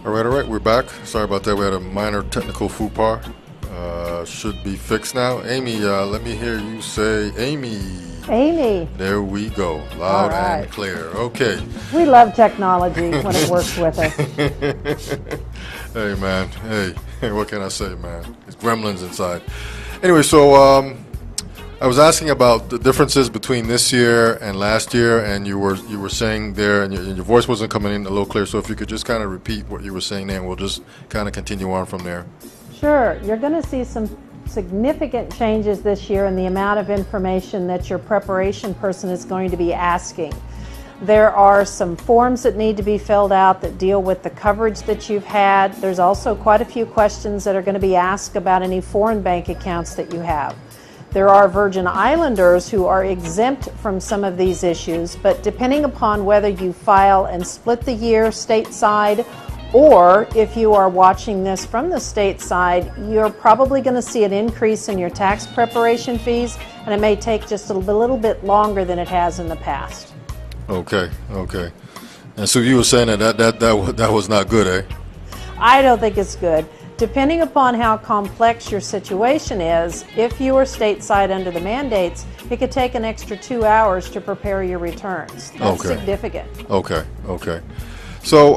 All right, we're back. Sorry about that. We had a minor technical faux pas. Should be fixed now. Amy, let me hear you say Amy. Amy. There we go. Loud right. and clear. Okay. We love technology when it works with us. Hey, man. Hey, what can I say, man? It's gremlins inside. Anyway, so I was asking about the differences between this year and last year, and you were saying there, and your voice wasn't coming in a little clear, so if you could just kind of repeat what you were saying there, and we'll just kind of continue on from there. Sure. You're going to see some significant changes this year in the amount of information that your preparation person is going to be asking. There are some forms that need to be filled out that deal with the coverage that you've had. There's also quite a few questions that are going to be asked about any foreign bank accounts that you have. There are Virgin Islanders who are exempt from some of these issues, but depending upon whether you file and split the year stateside, or if you are watching this from the state side, you're probably going to see an increase in your tax preparation fees, and it may take just a little bit longer than it has in the past. Okay. And so you were saying that was not good, eh? I don't think it's good. Depending upon how complex your situation is, if you are stateside under the mandates, it could take an extra 2 hours to prepare your returns. That's significant. Okay. So,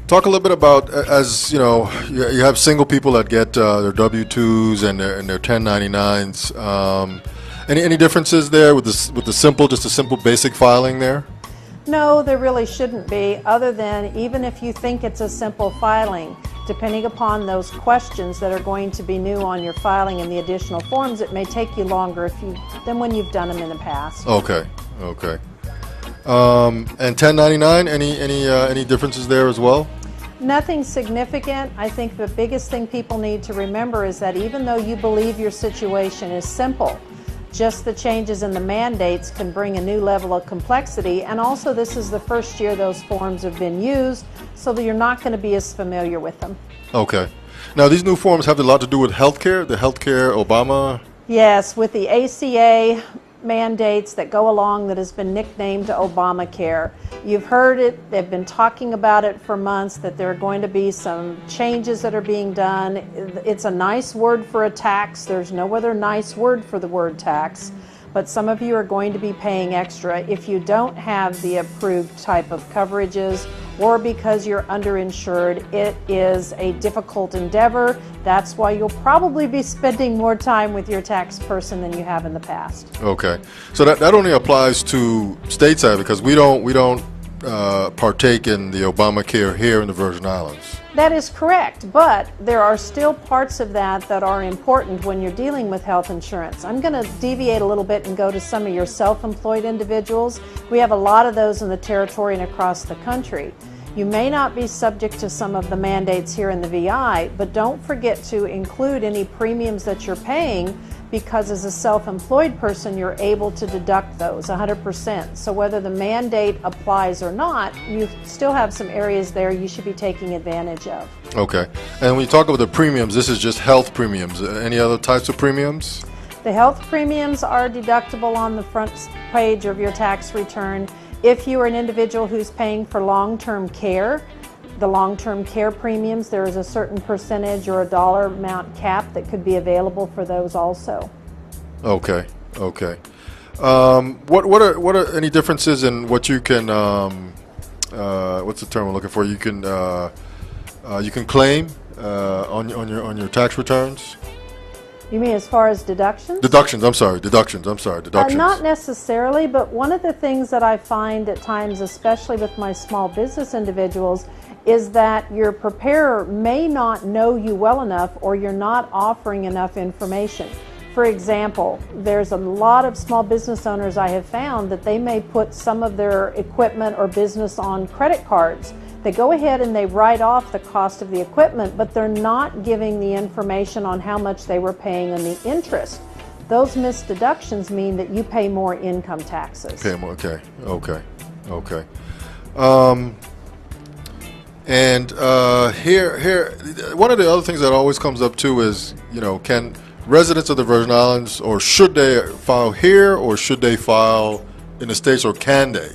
talk a little bit about, as you know, you have single people that get their W-2s and their 1099s. Any differences there with the simple basic filing there? No, there really shouldn't be, other than even if you think it's a simple filing, depending upon those questions that are going to be new on your filing and the additional forms, it may take you longer than when you've done them in the past. Okay. And 1099, any differences there as well? Nothing significant. I think the biggest thing people need to remember is that even though you believe your situation is simple, just the changes in the mandates can bring a new level of complexity, and also this is the first year those forms have been used, so that you're not going to be as familiar with them. Okay. Now these new forms have a lot to do with healthcare, the healthcare Obama? Yes, with the ACA mandates that go along that has been nicknamed Obamacare. You've heard it, they've been talking about it for months, that there are going to be some changes that are being done. It's a nice word for a tax. There's no other nice word for the word tax, but some of you are going to be paying extra if you don't have the approved type of coverages, or because you're underinsured. It is a difficult endeavor. That's why you'll probably be spending more time with your tax person than you have in the past. Okay, so that only applies to stateside, because we don't partake in the Obamacare here in the Virgin Islands. That is correct, but there are still parts of that are important when you're dealing with health insurance. I'm going to deviate a little bit and go to some of your self-employed individuals. We have a lot of those in the territory and across the country. You may not be subject to some of the mandates here in the VI, but don't forget to include any premiums that you're paying, because as a self-employed person, you're able to deduct those 100%. So whether the mandate applies or not, you still have some areas there you should be taking advantage of. Okay. And when you talk about the premiums, this is just health premiums. Any other types of premiums? The health premiums are deductible on the front page of your tax return. If you are an individual who's paying for long-term care, the long-term care premiums, there is a certain percentage or a dollar amount cap that could be available for those also. Okay. What are any differences in what you can what's the term I'm looking for? You can claim on your tax returns? You mean as far as deductions? Deductions. I'm sorry. Deductions. Not necessarily, but one of the things that I find at times, especially with my small business individuals, is that your preparer may not know you well enough, or you're not offering enough information. For example, there's a lot of small business owners I have found that they may put some of their equipment or business on credit cards. They go ahead and they write off the cost of the equipment, but they're not giving the information on how much they were paying on the interest. Those missed deductions mean that you pay more income taxes. Okay. And here, one of the other things that always comes up too is, can residents of the Virgin Islands, or should they file here, or should they file in the States, or can they?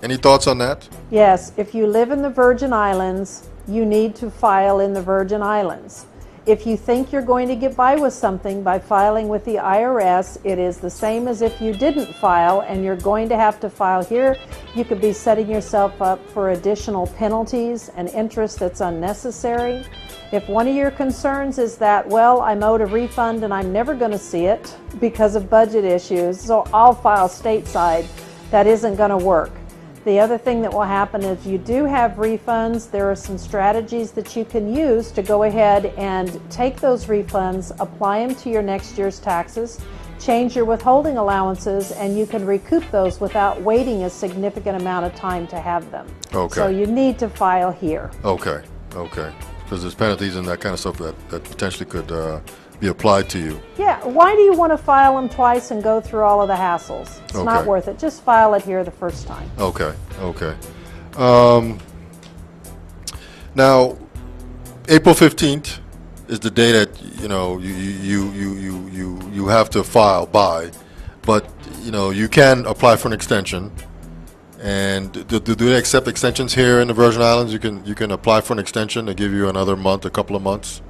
Any thoughts on that? Yes, if you live in the Virgin Islands, you need to file in the Virgin Islands. If you think you're going to get by with something by filing with the IRS, it is the same as if you didn't file and you're going to have to file here. You could be setting yourself up for additional penalties and interest that's unnecessary. If one of your concerns is that, well, I'm owed a refund and I'm never going to see it because of budget issues, so I'll file stateside, that isn't going to work. The other thing that will happen is you do have refunds. There are some strategies that you can use to go ahead and take those refunds, apply them to your next year's taxes, change your withholding allowances, and you can recoup those without waiting a significant amount of time to have them. Okay. So you need to file here. Okay. Okay. Because there's penalties and that kind of stuff that potentially could be applied to you. Yeah, why do you want to file them twice and go through all of the hassles? It's not worth it. Just file it here the first time. Okay, okay. Now, April 15th is the day that you have to file by, but you can apply for an extension. And do they accept extensions here in the Virgin Islands? You can apply for an extension to give you another month, a couple of months.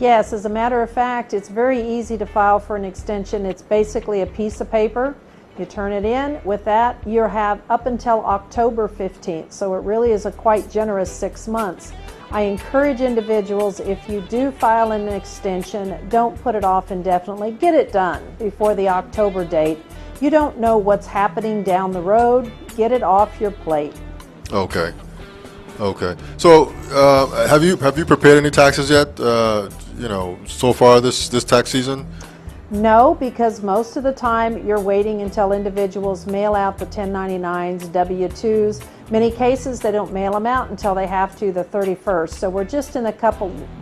Yes, as a matter of fact, it's very easy to file for an extension. It's basically a piece of paper. You turn it in. With that, you have up until October 15th. So it really is a quite generous 6 months. I encourage individuals, if you do file an extension, don't put it off indefinitely. Get it done before the October date. You don't know what's happening down the road. Get it off your plate. Okay. Okay. So, have you prepared any taxes yet? So far this tax season? No, because most of the time you're waiting until individuals mail out the 1099s, W-2s. Many cases they don't mail them out until they have to the 31st. So we're just in the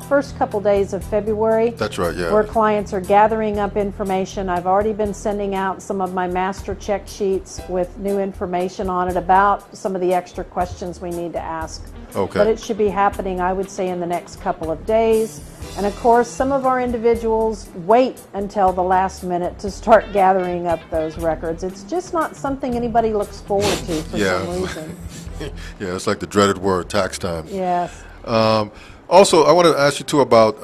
first couple days of February. That's right, yeah. Where clients are gathering up information. I've already been sending out some of my master check sheets with new information on it about some of the extra questions we need to ask. Okay. But it should be happening, I would say, in the next couple of days. And of course, some of our individuals wait until the last minute to start gathering up those records. It's just not something anybody looks forward to for some reason. Yeah, it's like the dreaded word, tax time. Yes. Also, I want to ask you too about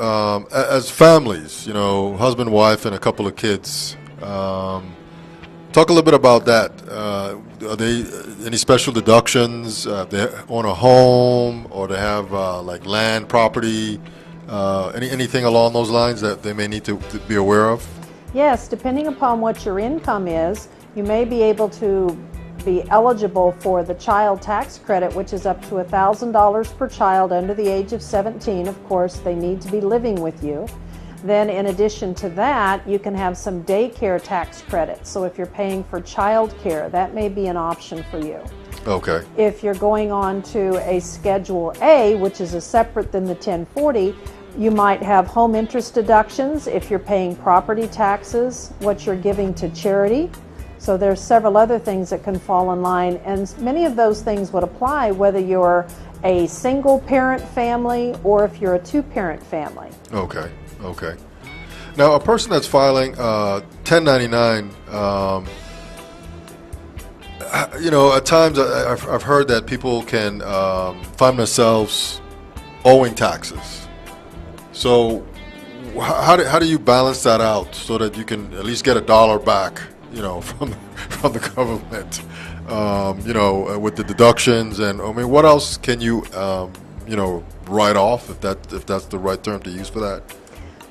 as families, husband, wife, and a couple of kids. Talk a little bit about that. Are they any special deductions? They own a home, or they have like land, property, anything along those lines that they may need to be aware of? Yes, depending upon what your income is, you may be able to be eligible for the child tax credit, which is up to $1,000 per child under the age of 17. Of course, they need to be living with you. Then in addition to that, you can have some daycare tax credits. So if you're paying for child care, that may be an option for you. Okay. If you're going on to a Schedule A, which is separate than the 1040, you might have home interest deductions if you're paying property taxes, what you're giving to charity. So there's several other things that can fall in line, and many of those things would apply whether you're a single parent family or if you're a two-parent family. Okay. Okay. Now, a person that's filing 1099, at times I've heard that people can find themselves owing taxes. So how do you balance that out so that you can at least get $1 back, from the government, with the deductions? And I mean, what else can you, write off, if that's the right term to use for that?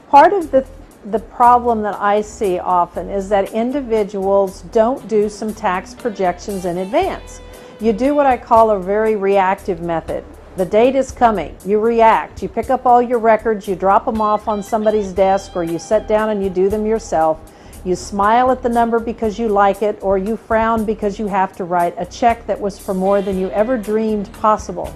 Part of the problem that I see often is that individuals don't do some tax projections in advance. You do what I call a very reactive method. The date is coming, you react, you pick up all your records, you drop them off on somebody's desk, or you sit down and you do them yourself. You smile at the number because you like it, or you frown because you have to write a check that was for more than you ever dreamed possible.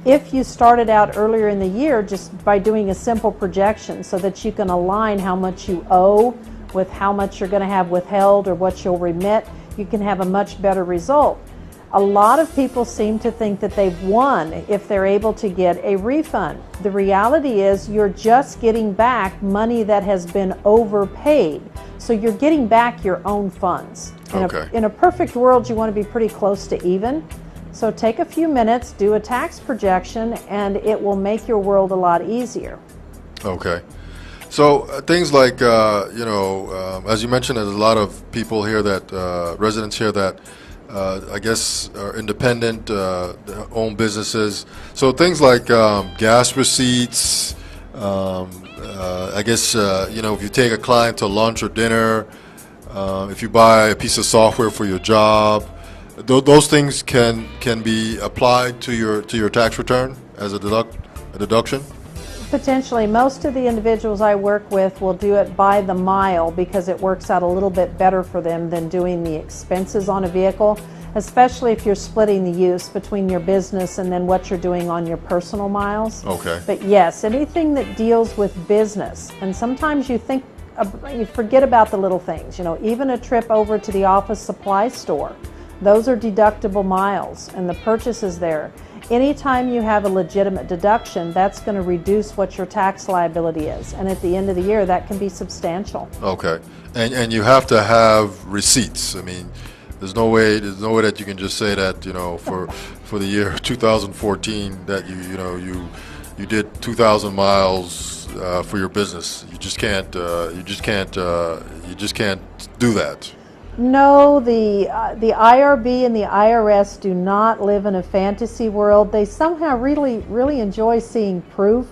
If you started out earlier in the year just by doing a simple projection so that you can align how much you owe with how much you're going to have withheld or what you'll remit, you can have a much better result. A lot of people seem to think that they've won if they're able to get a refund. The reality is you're just getting back money that has been overpaid. So you're getting back your own funds. Okay. In a perfect world, you want to be pretty close to even. So take a few minutes, do a tax projection, and it will make your world a lot easier. Okay. So things like, as you mentioned, there's a lot of people here that, residents here that I guess are independent, own businesses. So things like gas receipts, I guess, if you take a client to lunch or dinner, if you buy a piece of software for your job, those things can be applied to your tax return as a deduction? Potentially. Most of the individuals I work with will do it by the mile because it works out a little bit better for them than doing the expenses on a vehicle, especially if you're splitting the use between your business and then what you're doing on your personal miles. Okay. But yes, anything that deals with business, and sometimes you forget about the little things, even a trip over to the office supply store, those are deductible miles and the purchase is there. Anytime you have a legitimate deduction, that's going to reduce what your tax liability is. And at the end of the year, that can be substantial. Okay. And you have to have receipts. I mean, there's no way that you can just say that, for the year 2014 that you did 2,000 miles for your business. You just can't do that. No, the IRB and the IRS do not live in a fantasy world. They somehow really enjoy seeing proof.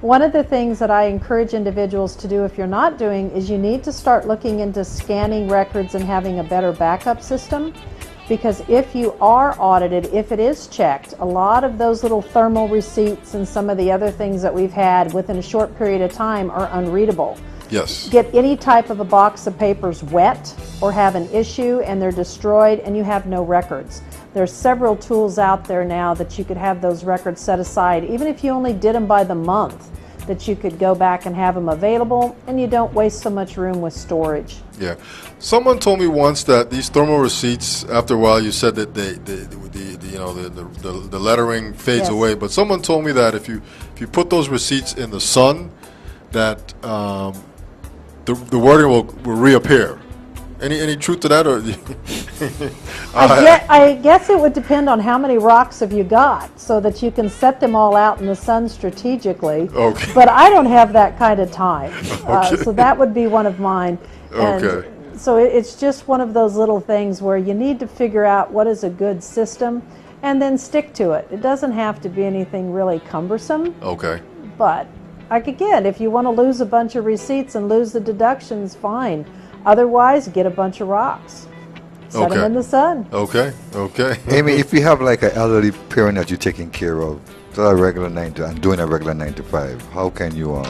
One of the things that I encourage individuals to do if you're not doing is you need to start looking into scanning records and having a better backup system. Because if you are audited, if it is checked, a lot of those little thermal receipts and some of the other things that we've had within a short period of time are unreadable. Yes. Get any type of a box of papers wet or have an issue and they're destroyed and you have no records. There's several tools out there now that you could have those records set aside, even if you only did them by the month, that you could go back and have them available and you don't waste so much room with storage. Yeah. Someone told me once that these thermal receipts, after a while you said that the lettering fades Yes. away, but someone told me that if you put those receipts in the sun, that the wording will reappear. Any truth to that, or? I guess it would depend on how many rocks have you got, so that you can set them all out in the sun strategically. Okay. But I don't have that kind of time, Okay. so that would be one of mine. And Okay. so it's just one of those little things where you need to figure out what is a good system, and then stick to it. It doesn't have to be anything really cumbersome. Okay. But again, if you want to lose a bunch of receipts and lose the deductions, fine. Otherwise, get a bunch of rocks. Set them in the sun. Okay. Okay. Amy, if you have like an elderly parent that you're taking care of, doing a regular 9 to 5, how can you?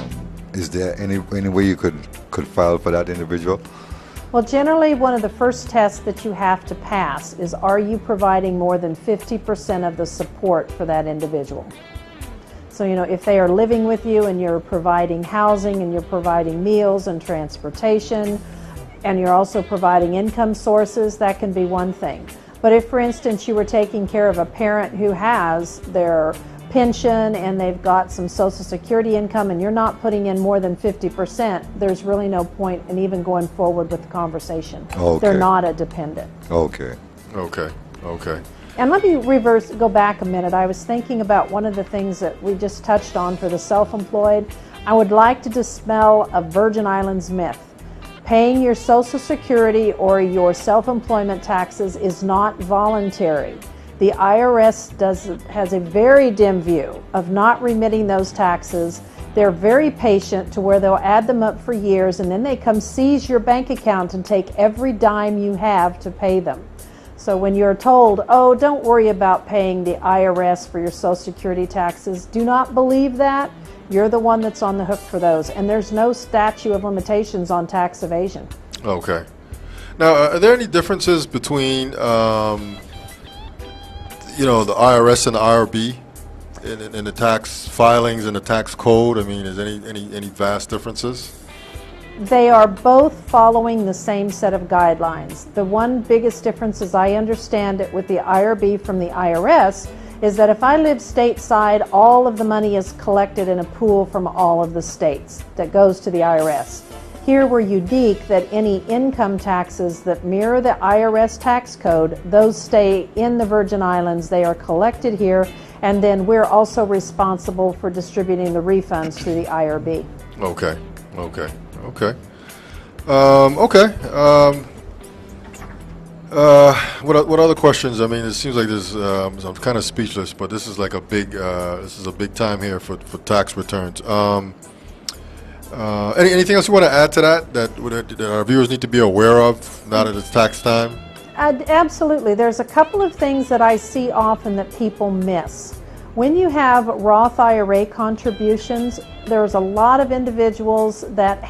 Is there any way you could file for that individual? Well, generally, one of the first tests that you have to pass is, are you providing more than 50% of the support for that individual? So, if they are living with you and you're providing housing and you're providing meals and transportation, and you're also providing income sources, that can be one thing. But if, for instance, you were taking care of a parent who has their pension and they've got some Social Security income and you're not putting in more than 50%, there's really no point in even going forward with the conversation. Okay. They're not a dependent. Okay. Okay. Okay. And let me go back a minute. I was thinking about one of the things that we just touched on for the self-employed. I would like to dispel a Virgin Islands myth. Paying your Social Security or your self-employment taxes is not voluntary. The IRS has a very dim view of not remitting those taxes. They're very patient to where they'll add them up for years and then they come seize your bank account and take every dime you have to pay them. So when you're told, oh, don't worry about paying the IRS for your Social Security taxes, do not believe that. You're the one that's on the hook for those. And there's no statute of limitations on tax evasion. Okay. Now, are there any differences between, the IRS and the IRB in the tax filings and the tax code? I mean, is any vast differences? They are both following the same set of guidelines. The one biggest difference, as I understand it, with the IRB from the IRS is that if I live stateside, all of the money is collected in a pool from all of the states that goes to the IRS. Here we're unique that any income taxes that mirror the IRS tax code, those stay in the Virgin Islands. They are collected here, and then we're also responsible for distributing the refunds through the IRB. Okay. What other questions? I mean, it seems like there's. I'm kind of speechless, but this is like a big. This is a big time here for tax returns. Anything else you want to add to that our viewers need to be aware of now that it's tax time? Absolutely. There's a couple of things that I see often that people miss. When you have Roth IRA contributions, there's a lot of individuals that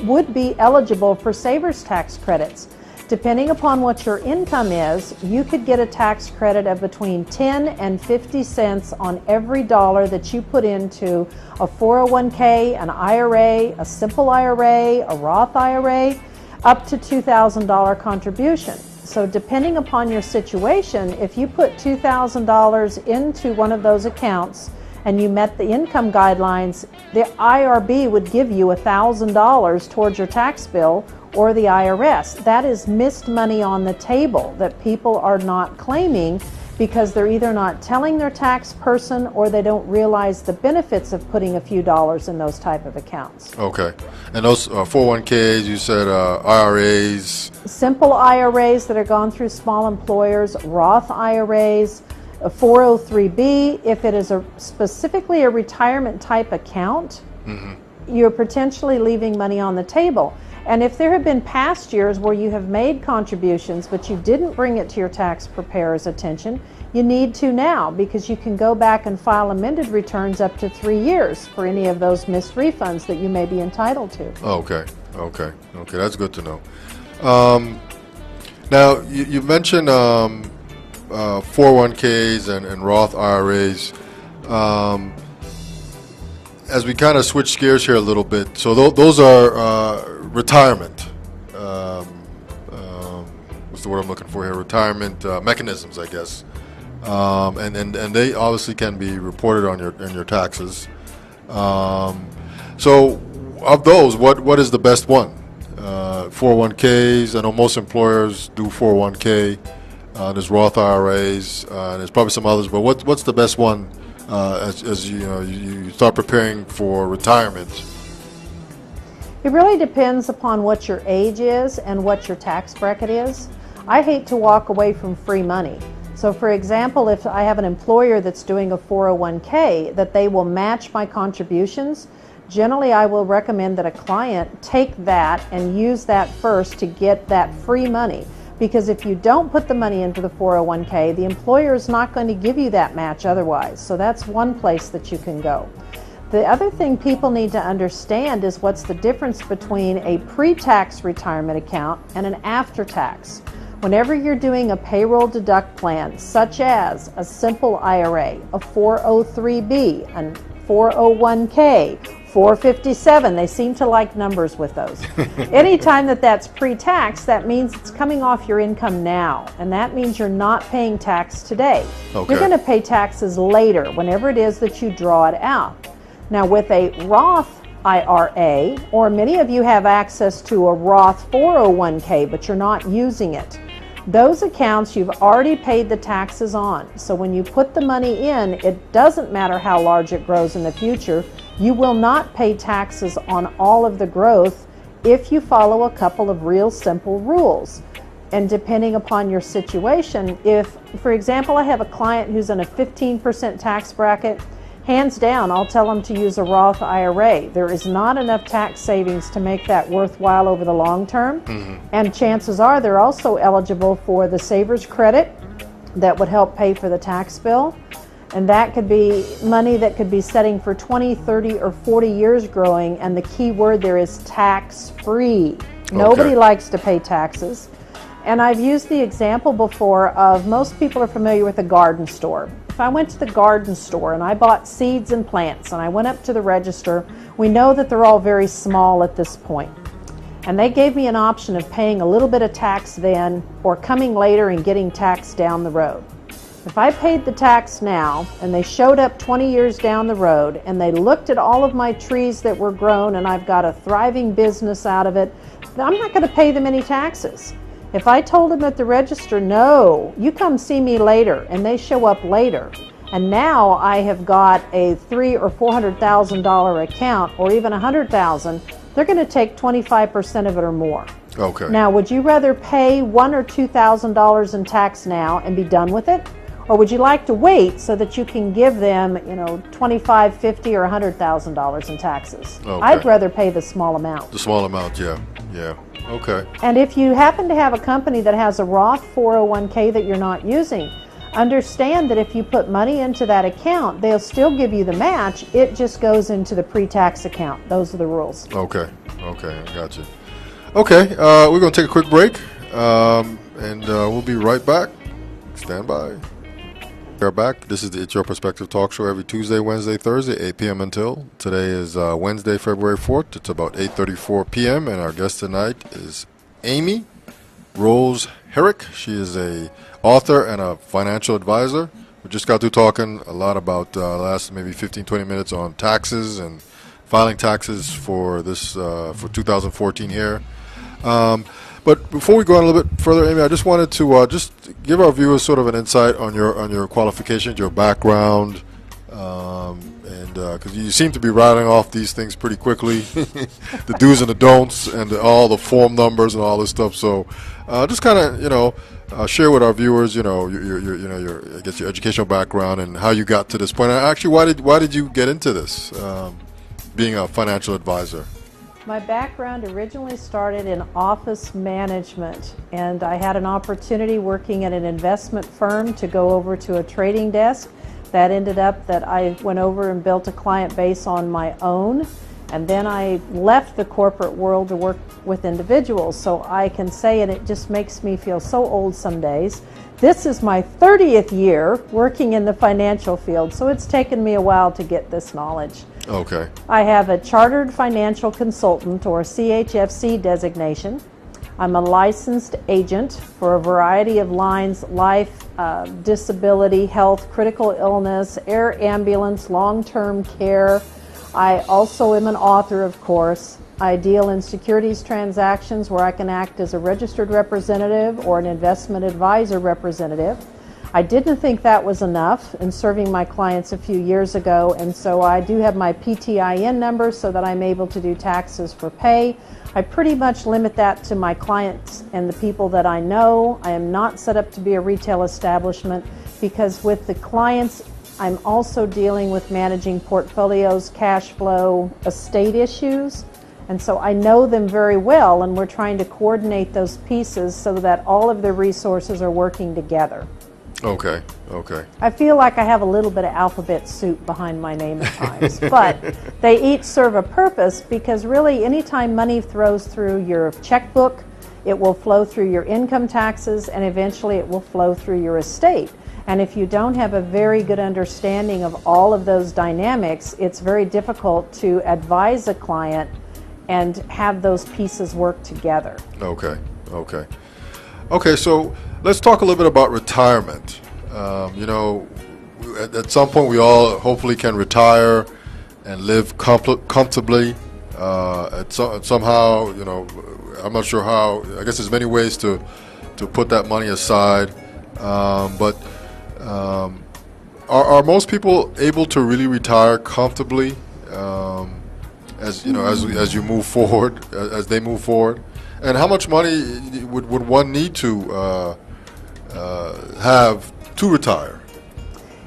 would be eligible for savers tax credits. Depending upon what your income is, you could get a tax credit of between 10 and 50 cents on every dollar that you put into a 401k, an IRA, a simple IRA, a Roth IRA, up to $2,000 contribution. So depending upon your situation, if you put $2,000 into one of those accounts and you met the income guidelines, the IRB would give you $1,000 towards your tax bill, or the IRS. That is missed money on the table that people are not claiming because they're either not telling their tax person or they don't realize the benefits of putting a few dollars in those type of accounts. Okay. And those 401ks, you said IRAs? Simple IRAs that are gone through small employers, Roth IRAs, a 403B, if it is specifically a retirement type account, you're potentially leaving money on the table. And if there have been past years where you have made contributions but you didn't bring it to your tax preparer's attention, you need to now, because you can go back and file amended returns up to 3 years for any of those missed refunds that you may be entitled to. Okay, that's good to know. Now, you mentioned 401ks and Roth IRAs. As we kind of switch gears here a little bit, so those are retirement. What's the word I'm looking for here? Retirement mechanisms, I guess. And they obviously can be reported on your taxes. So, of those, what is the best one? 401ks. I know most employers do 401k. There's Roth IRAs. There's probably some others, but what's the best one? As you start preparing for retirement? It really depends upon what your age is and what your tax bracket is. I hate to walk away from free money. So for example, if I have an employer that's doing a 401k that they will match my contributions, generally I will recommend that a client take that and use that first to get that free money. Because if you don't put the money into the 401k, the employer is not going to give you that match otherwise. So that's one place that you can go. The other thing people need to understand is what's the difference between a pre-tax retirement account and an after-tax. Whenever you're doing a payroll deduct plan, such as a simple IRA, a 403B, a 401k, 457, they seem to like numbers with those. Anytime that's pre-tax, that means it's coming off your income now, and that means you're not paying tax today. Okay. You're going to pay taxes later, whenever it is that you draw it out. Now with a Roth IRA, or many of you have access to a Roth 401k, but you're not using it. Those accounts you've already paid the taxes on. So when you put the money in, it doesn't matter how large it grows in the future. You will not pay taxes on all of the growth if you follow a couple of real simple rules. And depending upon your situation, if, for example, I have a client who's in a 15% tax bracket, hands down, I'll tell them to use a Roth IRA. There is not enough tax savings to make that worthwhile over the long term. And chances are they're also eligible for the Savers Credit that would help pay for the tax bill. And that could be money that could be setting for 20, 30, or 40 years growing. And the key word there is tax-free. Nobody likes to pay taxes. And I've used the example before of, most people are familiar with a garden store. If I went to the garden store and I bought seeds and plants and I went up to the register, we know that they're all very small at this point. And they gave me an option of paying a little bit of tax then or coming later and getting tax down the road. If I paid the tax now and they showed up 20 years down the road and they looked at all of my trees that were grown and I've got a thriving business out of it, I'm not going to pay them any taxes. If I told them at the register, no, you come see me later, and they show up later, and now I have got a $300,000 or $400,000 account, or even $100,000, they're going to take 25% of it or more. Okay. Now, would you rather pay $1,000 or $2,000 in tax now and be done with it? Or would you like to wait so that you can give them, $25,000, $50,000, or $100,000 in taxes? Okay. I'd rather pay the small amount. The small amount, yeah. Okay. And if you happen to have a company that has a Roth 401k that you're not using, understand that if you put money into that account, they'll still give you the match. It just goes into the pre-tax account. Those are the rules. Okay, I got you. Okay, we're going to take a quick break, and we'll be right back. Stand by. We're back. This is the It's Your Perspective talk show every Tuesday, Wednesday, Thursday, 8 p.m. until. Today is Wednesday, February 4th. It's about 8:34 p.m. and our guest tonight is Amy Rose Herrick. She is a author and a financial advisor. We just got through talking a lot about the last maybe 15, 20 minutes on taxes and filing taxes for this for 2014 here. But before we go on a little bit further, Amy, I just wanted to just give our viewers sort of an insight on your qualifications, your background, and because you seem to be rattling off these things pretty quickly, the do's and the don'ts, and all the form numbers and all this stuff. So just kind of share with our viewers, your I guess your educational background and how you got to this point. And actually, why did you get into this, being a financial advisor? My background originally started in office management, and I had an opportunity working at an investment firm to go over to a trading desk. That ended up that I went over and built a client base on my own, and then I left the corporate world to work with individuals. So I can say, and it just makes me feel so old some days, this is my 30th year working in the financial field, so it's taken me a while to get this knowledge. Okay. I have a Chartered Financial Consultant, or CHFC designation. I'm a licensed agent for a variety of lines: life, disability, health, critical illness, air ambulance, long-term care. I also am an author, of course. I deal in securities transactions where I can act as a registered representative or an investment advisor representative. I didn't think that was enough in serving my clients a few years ago, and so I do have my PTIN number so that I'm able to do taxes for pay. I pretty much limit that to my clients and the people that I know. I am not set up to be a retail establishment because with the clients, I'm also dealing with managing portfolios, cash flow, estate issues. And so I know them very well, and we're trying to coordinate those pieces so that all of the resources are working together. Okay. I feel like I have a little bit of alphabet soup behind my name at times, but they each serve a purpose, because really anytime money flows through your checkbook, it will flow through your income taxes, and eventually it will flow through your estate. And if you don't have a very good understanding of all of those dynamics, it's very difficult to advise a client and have those pieces work together. Okay, so let's talk a little bit about retirement. At some point we all hopefully can retire and live comfortably. Somehow, I'm not sure how. I guess there's many ways to put that money aside. But are most people able to really retire comfortably? As you move forward, as they move forward, and how much money would one need to have to retire?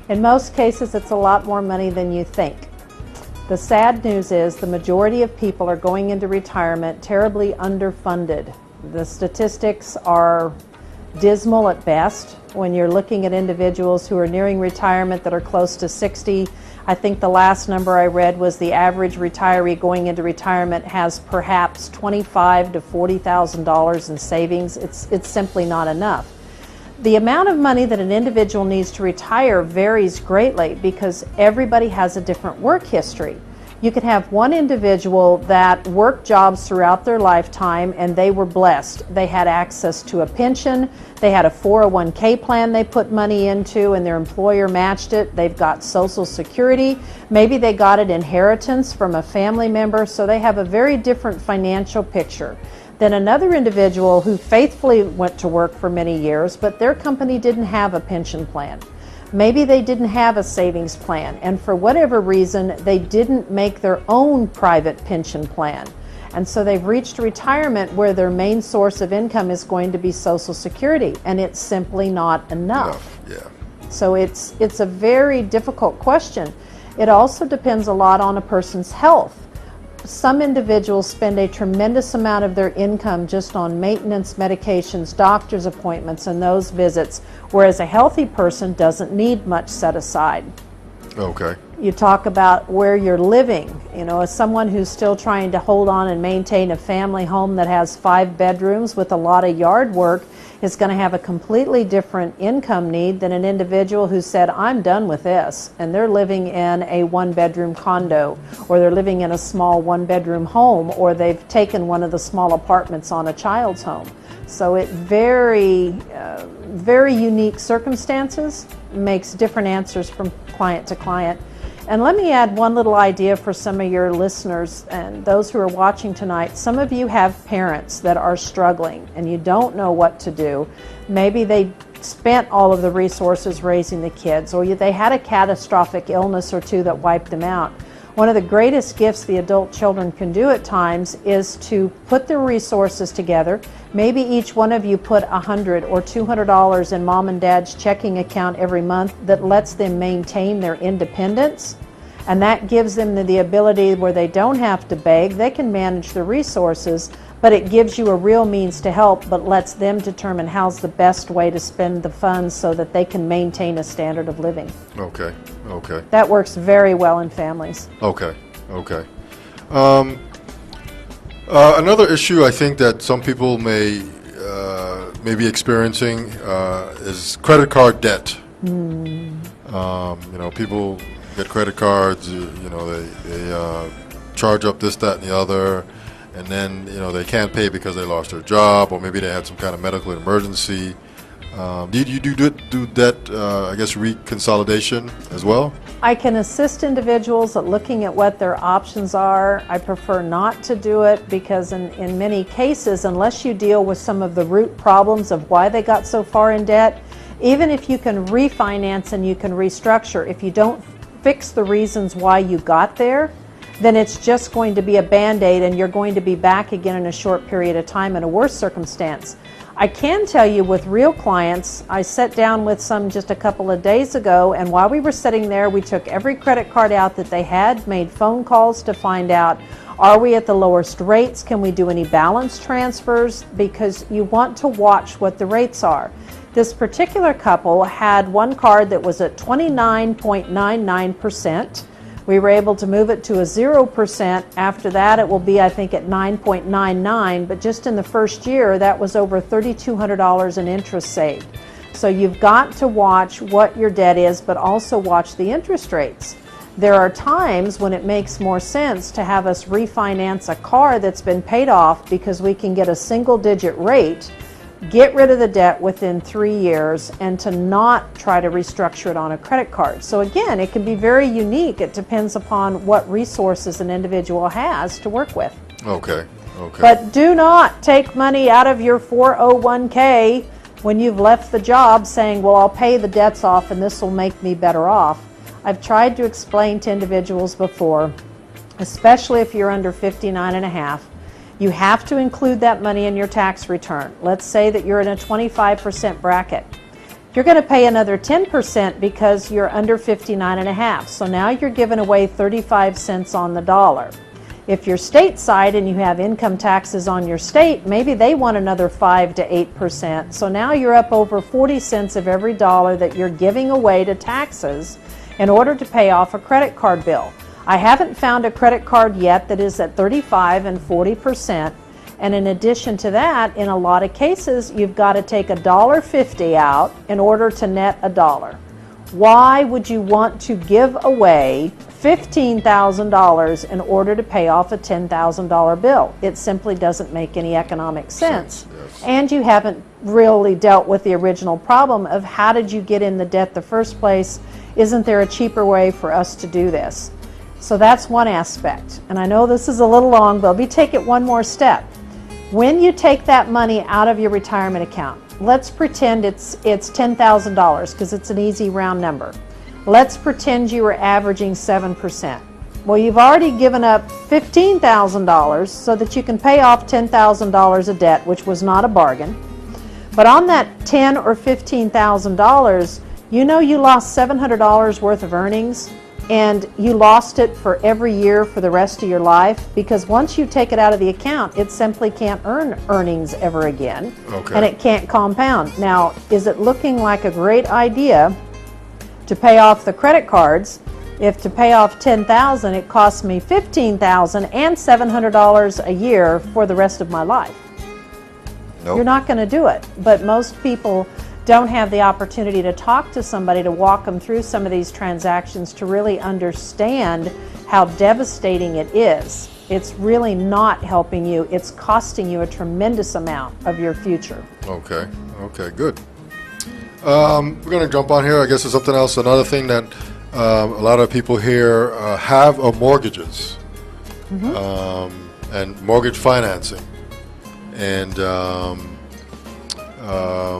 In most cases, it's a lot more money than you think. The sad news is the majority of people are going into retirement terribly underfunded. The statistics are dismal at best. When you're looking at individuals who are nearing retirement that are close to 60, I think the last number I read was the average retiree going into retirement has perhaps $25,000 to $40,000 in savings. It's simply not enough. The amount of money that an individual needs to retire varies greatly because everybody has a different work history. You could have one individual that worked jobs throughout their lifetime and they were blessed. They had access to a pension, they had a 401k plan they put money into and their employer matched it. They've got Social Security. Maybe they got an inheritance from a family member, so they have a very different financial picture than another individual who faithfully went to work for many years, but their company didn't have a pension plan. Maybe they didn't have a savings plan, and for whatever reason, they didn't make their own private pension plan. And so they've reached retirement where their main source of income is going to be Social Security, and it's simply not enough. Yeah. So it's a very difficult question. It also depends a lot on a person's health. Some individuals spend a tremendous amount of their income just on maintenance, medications, doctor's appointments, and those visits, whereas a healthy person doesn't need much set aside. Okay. You talk about where you're living. You know, as someone who's still trying to hold on and maintain a family home that has 5 bedrooms with a lot of yard work is going to have a completely different income need than an individual who said, I'm done with this, and they're living in a 1-bedroom condo, or they're living in a small 1-bedroom home, or they've taken one of the small apartments on a child's home. So it very unique circumstances makes different answers from client to client. And let me add one little idea for some of your listeners and those who are watching tonight. Some of you have parents that are struggling and you don't know what to do. Maybe they spent all of the resources raising the kids, or they had a catastrophic illness or two that wiped them out. One of the greatest gifts the adult children can do at times is to put their resources together. Maybe each one of you put $100 or $200 in mom and dad's checking account every month that lets them maintain their independence. And that gives them the ability where they don't have to beg, they can manage the resources, but it gives you a real means to help, but lets them determine how's the best way to spend the funds so that they can maintain a standard of living. Okay. Okay. That works very well in families. Okay. Okay. Another issue I think that some people may be experiencing is credit card debt. You know, people get credit cards. You know, they charge up this, that, and the other, and then you know they can't pay because they lost their job, or maybe they had some kind of medical emergency. Do you do debt, I guess, reconsolidation as well? I can assist individuals at looking at what their options are. I prefer not to do it because in many cases, unless you deal with some of the root problems of why they got so far in debt, even if you can refinance and you can restructure, if you don't fix the reasons why you got there, then it's just going to be a Band-Aid and you're going to be back again in a short period of time in a worse circumstance. I can tell you with real clients, I sat down with some just a couple of days ago, and while we were sitting there, we took every credit card out that they had, made phone calls to find out, are we at the lowest rates? Can we do any balance transfers? Because you want to watch what the rates are. This particular couple had one card that was at 29.99%. We were able to move it to a 0%. After that, it will be, I think, at 9.99. But just in the first year, that was over $3,200 in interest saved. So you've got to watch what your debt is, but also watch the interest rates. There are times when it makes more sense to have us refinance a car that's been paid off because we can get a single-digit rate, get rid of the debt within 3 years, and to not try to restructure it on a credit card. So again, it can be very unique. It depends upon what resources an individual has to work with. Okay. Okay. But do not take money out of your 401k when you've left the job saying, well, I'll pay the debts off and this will make me better off. I've tried to explain to individuals before, especially if you're under 59 and a half, you have to include that money in your tax return. Let's say that you're in a 25% bracket. You're going to pay another 10% because you're under 59 and a half. So now you're giving away 35 cents on the dollar. If you're stateside and you have income taxes on your state, maybe they want another 5 to 8%. So now you're up over 40 cents of every dollar that you're giving away to taxes in order to pay off a credit card bill. I haven't found a credit card yet that is at 35 and 40%. And in addition to that, in a lot of cases, you've got to take $1.50 out in order to net $1. Why would you want to give away $15,000 in order to pay off a $10,000 bill? It simply doesn't make any economic sense. Yes. And you haven't really dealt with the original problem of how did you get in the debt the first place? Isn't there a cheaper way for us to do this? So that's one aspect. And I know this is a little long, but let me take it one more step. When you take that money out of your retirement account, let's pretend it's $10,000 because it's an easy round number. Let's pretend you were averaging 7%. Well, you've already given up $15,000 so that you can pay off $10,000 of debt, which was not a bargain. But on that $10,000 or $15,000, you know you lost $700 worth of earnings, and you lost it for every year for the rest of your life, because once you take it out of the account, it simply can't earn earnings ever again, and it can't compound. Now, is it looking like a great idea to pay off the credit cards if to pay off $10,000 it costs me $15,000 and $700 a year for the rest of my life? Nope. You're not going to do it. But most people don't have the opportunity to talk to somebody to walk them through some of these transactions to really understand how devastating it is. It's really not helping you. It's costing you a tremendous amount of your future. Okay, good. We're going to jump on here. I guess there's something else. Another thing that a lot of people here have are mortgages and mortgage financing. And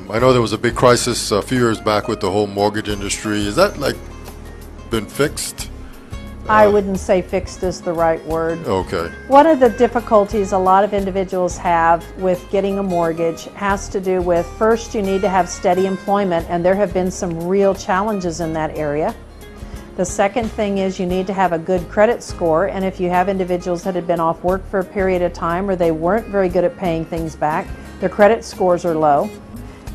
I know there was a big crisis a few years back with the whole mortgage industry. Is that been fixed? I wouldn't say fixed is the right word. Okay. One of the difficulties a lot of individuals have with getting a mortgage has to do with, first, you need to have steady employment, and there have been some real challenges in that area. The second thing is you need to have a good credit score, and if you have individuals that had been off work for a period of time or they weren't very good at paying things back, their credit scores are low.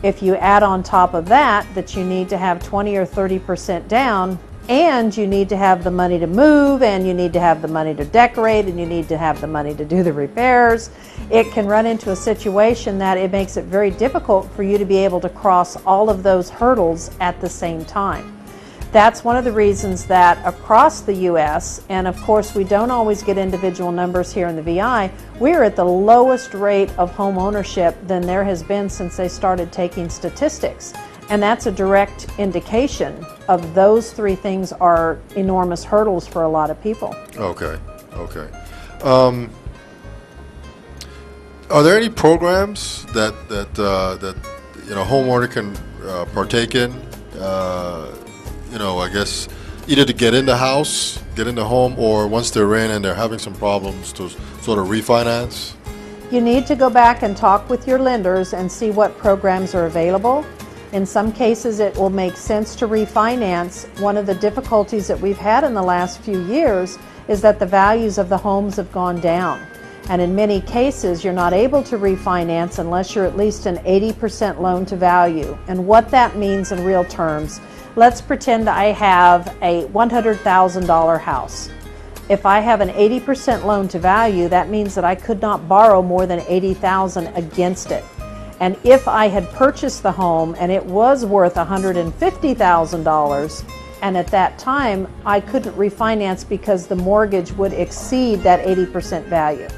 If you add on top of that you need to have 20 or 30% down, and you need to have the money to move, and you need to have the money to decorate, and you need to have the money to do the repairs, it can run into a situation that it makes it very difficult for you to be able to cross all of those hurdles at the same time. That's one of the reasons that across the U.S., and of course we don't always get individual numbers here in the VI, we're at the lowest rate of home ownership than there has been since they started taking statistics. And that's a direct indication of those three things are enormous hurdles for a lot of people. Okay. Are there any programs that homeowner can partake in? I guess either to get in the house, get in the home, or once they're in and they're having some problems to sort of refinance? You need to go back and talk with your lenders and see what programs are available. In some cases, it will make sense to refinance. One of the difficulties that we've had in the last few years is that the values of the homes have gone down. And in many cases, you're not able to refinance unless you're at least an 80% loan to value. And what that means in real terms, let's pretend I have a $100,000 house. If I have an 80% loan to value, that means that I could not borrow more than $80,000 against it. And if I had purchased the home and it was worth $150,000, and at that time I couldn't refinance because the mortgage would exceed that 80% value.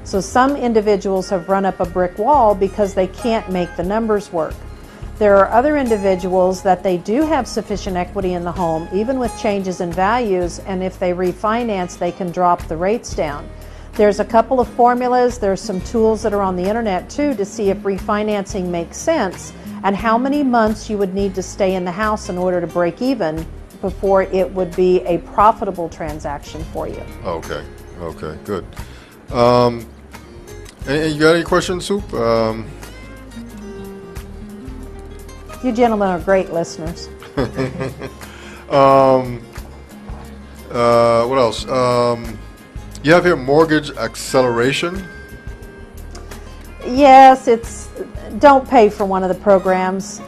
So some individuals have run up a brick wall because they can't make the numbers work. There are other individuals that they do have sufficient equity in the home, even with changes in values, and if they refinance, they can drop the rates down. There's a couple of formulas, there's some tools that are on the internet too to see if refinancing makes sense and how many months you would need to stay in the house in order to break even before it would be a profitable transaction for you. Okay, good. And you got any questions, Soup? You gentlemen are great listeners. What else? You have here mortgage acceleration. Yes, don't pay for one of the programs.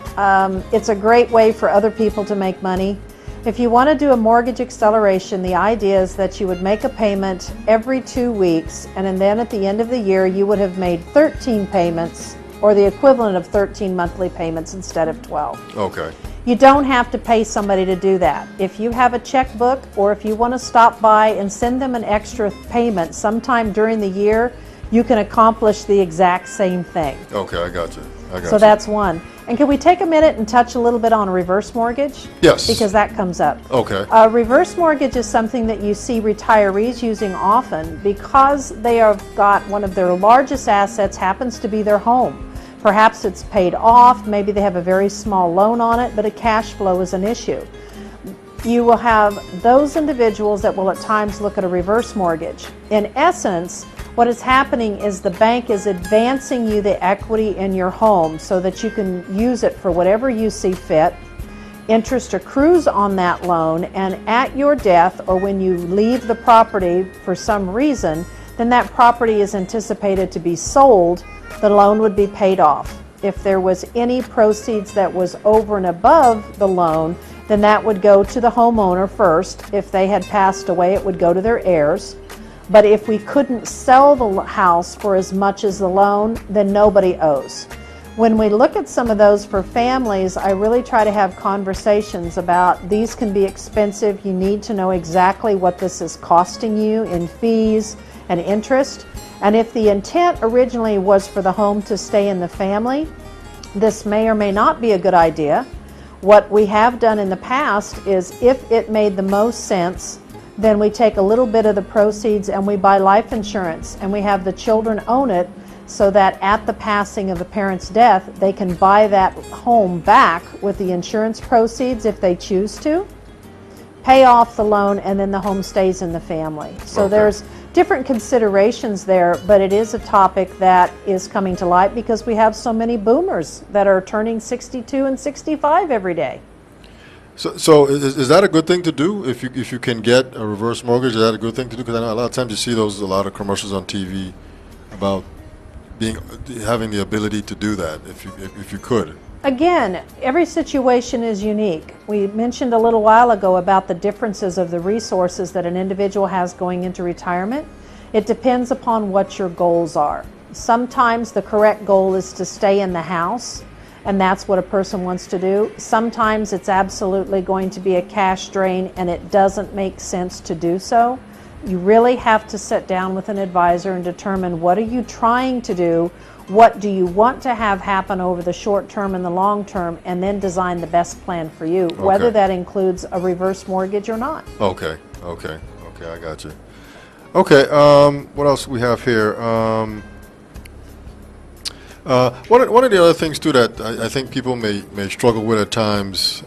It's a great way for other people to make money. If you want to do a mortgage acceleration, the idea is that you would make a payment every 2 weeks, and then at the end of the year you would have made 13 payments, or the equivalent of 13 monthly payments instead of 12. Okay. You don't have to pay somebody to do that. If you have a checkbook, or if you want to stop by and send them an extra payment sometime during the year, you can accomplish the exact same thing. Okay, I got you. So that's one. And can we take a minute and touch a little bit on a reverse mortgage? Yes. Because that comes up. Okay. A reverse mortgage is something that you see retirees using often because they have got one of their largest assets happens to be their home. Perhaps it's paid off, maybe they have a very small loan on it, but a cash flow is an issue. You will have those individuals that will at times look at a reverse mortgage. In essence, what is happening is the bank is advancing you the equity in your home so that you can use it for whatever you see fit. Interest accrues on that loan, and at your death or when you leave the property for some reason, then that property is anticipated to be sold. The loan would be paid off. If there was any proceeds that was over and above the loan, then that would go to the homeowner first. If they had passed away, it would go to their heirs. But if we couldn't sell the house for as much as the loan, then nobody owes. When we look at some of those for families, I really try to have conversations about these can be expensive. You need to know exactly what this is costing you in fees and interest. And if the intent originally was for the home to stay in the family, this may or may not be a good idea. What we have done in the past is if it made the most sense, then we take a little bit of the proceeds and we buy life insurance, and we have the children own it so that at the passing of the parent's death, they can buy that home back with the insurance proceeds if they choose to, pay off the loan, and then the home stays in the family. So Okay. There's different considerations there, but it is a topic that is coming to light because we have so many boomers that are turning 62 and 65 every day. So is that a good thing to do? If you can get a reverse mortgage, is that a good thing to do? Because I know a lot of times you see a lot of commercials on TV about having the ability to do that if you could. Again, every situation is unique. We mentioned a little while ago about the differences of the resources that an individual has going into retirement. It depends upon what your goals are. Sometimes the correct goal is to stay in the house, and that's what a person wants to do. Sometimes it's absolutely going to be a cash drain and it doesn't make sense to do so. You really have to sit down with an advisor and determine what are you trying to do, what do you want to have happen over the short term and the long term, and then design the best plan for you, whether that includes a reverse mortgage or not. Okay, I got you. Okay, what else we have here? One of the other things too that I think people may struggle with at times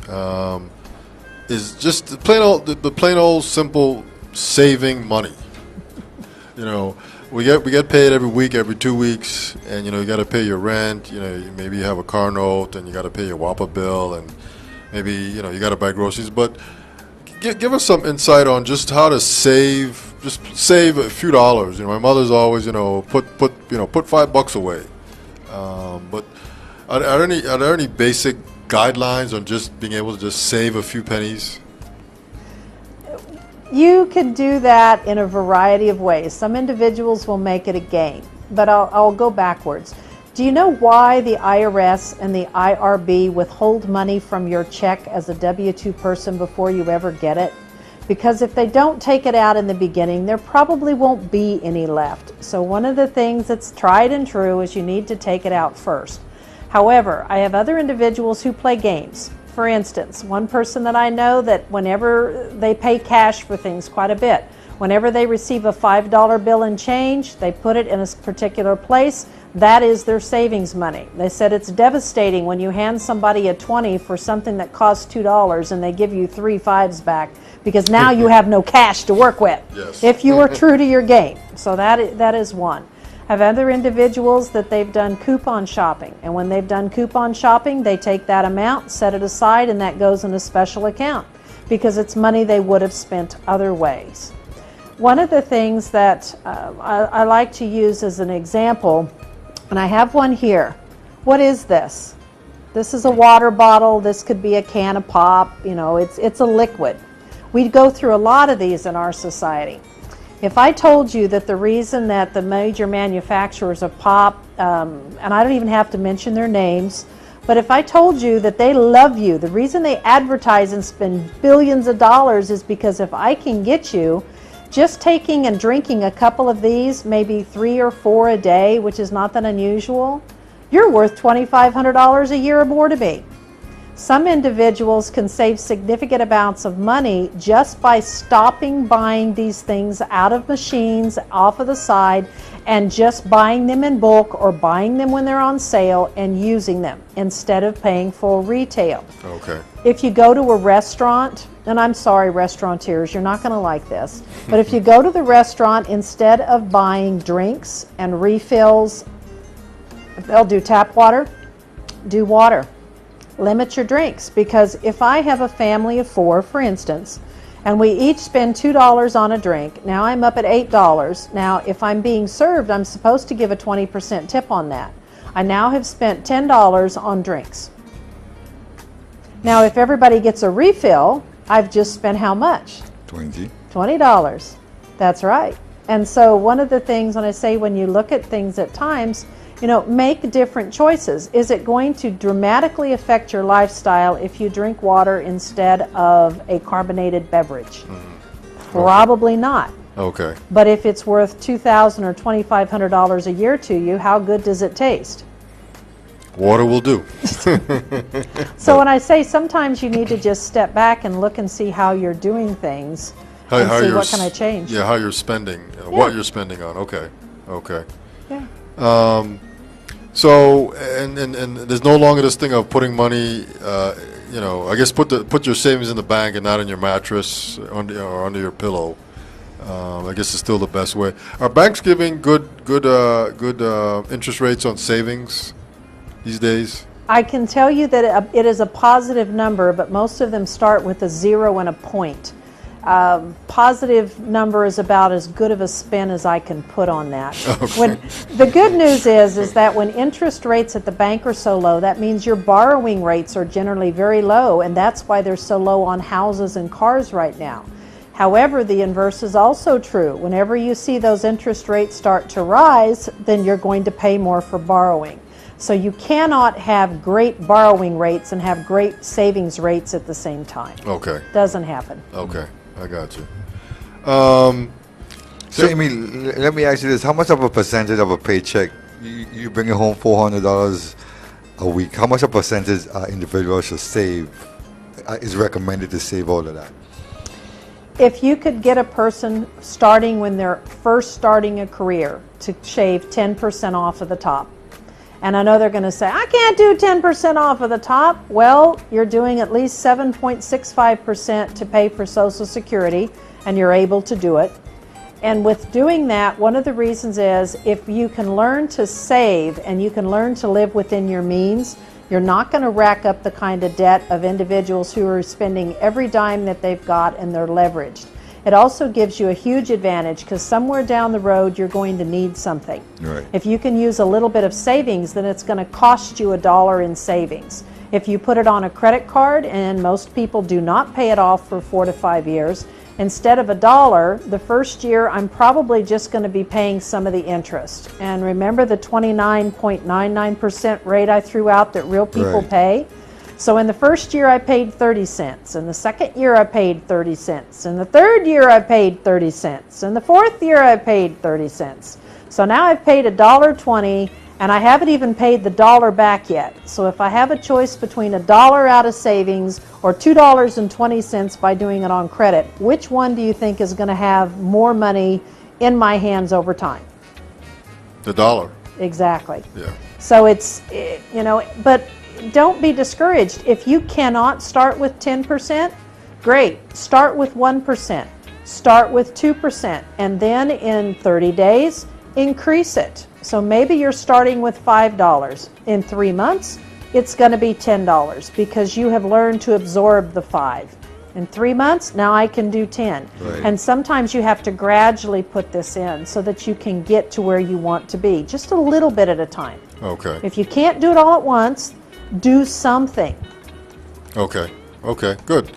is just the plain old simple saving money. You know, we get paid every week, every 2 weeks, and you got to pay your rent. Maybe you have a car note, and you got to pay your WAPA bill, and maybe you got to buy groceries. But give us some insight on just how to save, just save a few dollars. My mother's always put $5 away. But are there any basic guidelines on just being able to just save a few pennies? You can do that in a variety of ways. Some individuals will make it a game, but I'll go backwards. Do you know why the IRS and the IRB withhold money from your check as a W-2 person before you ever get it? Because if they don't take it out in the beginning, there probably won't be any left. So one of the things that's tried and true is you need to take it out first. However, I have other individuals who play games. For instance, one person that I know that whenever they pay cash for things quite a bit, whenever they receive a $5 bill and change, they put it in a particular place. That is their savings money. They said it's devastating when you hand somebody a 20 for something that costs $2 and they give you 3 5s back, because now you have no cash to work with. Yes. If you are true to your game. So that is one. I have other individuals that they've done coupon shopping, and when they've done coupon shopping, they take that amount, set it aside, and that goes in a special account because it's money they would have spent other ways. One of the things that I like to use as an example, and I have one here. What is this? This is a water bottle. This could be a can of pop. It's a liquid. We go through a lot of these in our society. If I told you that the reason that the major manufacturers of pop, and I don't even have to mention their names, But if I told you that they love you, the reason they advertise and spend billions of dollars is because if I can get you just taking and drinking a couple of these, maybe 3 or 4 a day, which is not that unusual, you're worth $2,500 a year or more to me. Some individuals can save significant amounts of money just by stopping buying these things out of machines, off of the side, and just buying them in bulk or buying them when they're on sale and using them instead of paying full retail. Okay. If you go to a restaurant, and I'm sorry, restaurateurs, you're not going to like this, but if you go to the restaurant, instead of buying drinks and refills, they'll do tap water, do water. Limit your drinks, because if I have a family of 4, for instance, and we each spend $2 on a drink, now I'm up at $8. Now, if I'm being served, I'm supposed to give a 20% tip on that. I now have spent $10 on drinks. Now, if everybody gets a refill, I've just spent how much? $20. That's right. And so one of the things, when I say when you look at things at times, you know, make different choices. Is it going to dramatically affect your lifestyle if you drink water instead of a carbonated beverage? Probably not. Okay. But if it's worth $2,000 or $2,500 a year to you, how good does it taste? Water will do. So when I say sometimes you need to just step back and look and see how you're doing things and see what can I change. Yeah, how you're spending, what you're spending on. Okay. Okay. Yeah. So and there's no longer this thing of putting money, you know, I guess put your savings in the bank and not in your mattress or under your pillow. I guess it's still the best way. Are banks giving good interest rates on savings these days? I can tell you that it is a positive number, but most of them start with a 0 and a point. Positive number is about as good of a spin as I can put on that. Okay. The good news is that when interest rates at the bank are so low, that means your borrowing rates are generally very low, and that's why they're so low on houses and cars right now. However, the inverse is also true. Whenever you see those interest rates start to rise, then you're going to pay more for borrowing. So you cannot have great borrowing rates and have great savings rates at the same time. Okay. Doesn't happen. Okay. I got you. So, Amy, let me ask you this. How much of a percentage of a paycheck, you bring home $400 a week, how much of a percentage individuals should save, is recommended to save all of that? If you could get a person starting when they're first starting a career to shave 10% off of the top, and I know they're going to say, I can't do 10% off of the top. Well, you're doing at least 7.65% to pay for Social Security, and you're able to do it. And with doing that, one of the reasons is if you can learn to save and you can learn to live within your means, you're not going to rack up the kind of debt of individuals who are spending every dime that they've got and they're leveraged. It also gives you a huge advantage because somewhere down the road you're going to need something. Right. If you can use a little bit of savings, then it's going to cost you $1 in savings. If you put it on a credit card, and most people do not pay it off for 4 to 5 years, instead of $1, the first year I'm probably just going to be paying some of the interest. And remember the 29.99% rate I threw out that real people pay? So in the first year I paid 30 cents, in the second year I paid 30 cents, in the third year I paid 30 cents, in the fourth year I paid 30 cents. So now I've paid $1.20, and I haven't even paid the $1 back yet. So if I have a choice between $1 out of savings or $2.20 by doing it on credit, which one do you think is going to have more money in my hands over time? The $1. Exactly. Yeah. So it's, you know, but don't be discouraged. If you cannot start with 10%, great. Start with 1%. Start with 2%. And then in 30 days, increase it. So maybe you're starting with $5. In 3 months, it's going to be $10 because you have learned to absorb the 5. In 3 months, now I can do 10. Right. And sometimes you have to gradually put this in so that you can get to where you want to be, just a little bit at a time. Okay. If you can't do it all at once, do something. Okay. Okay. Good.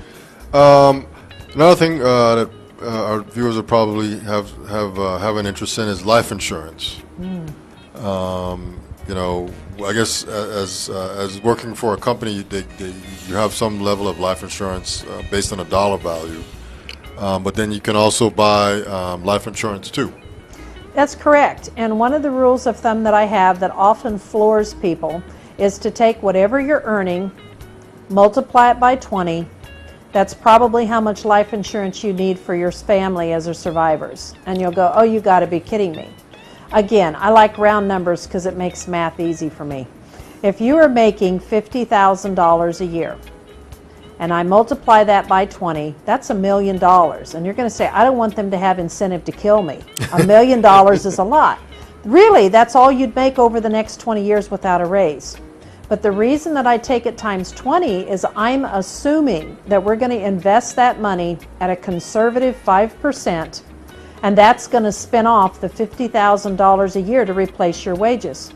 Another thing that our viewers will probably have an interest in is life insurance. you know, I guess as working for a company, you have some level of life insurance based on a dollar value, but then you can also buy life insurance too. That's correct. And one of the rules of thumb that I have that often floors people is to take whatever you're earning, multiply it by 20. That's probably how much life insurance you need for your family as a survivors. And you'll go, oh, you got to be kidding me. Again, I like round numbers because it makes math easy for me. If you are making $50,000 a year, and I multiply that by 20, that's $1 million. And you're going to say, I don't want them to have incentive to kill me. $1 million is a lot. Really, that's all you'd make over the next 20 years without a raise. But the reason that I take it times 20 is I'm assuming that we're going to invest that money at a conservative 5%, and that's going to spin off the $50,000 a year to replace your wages.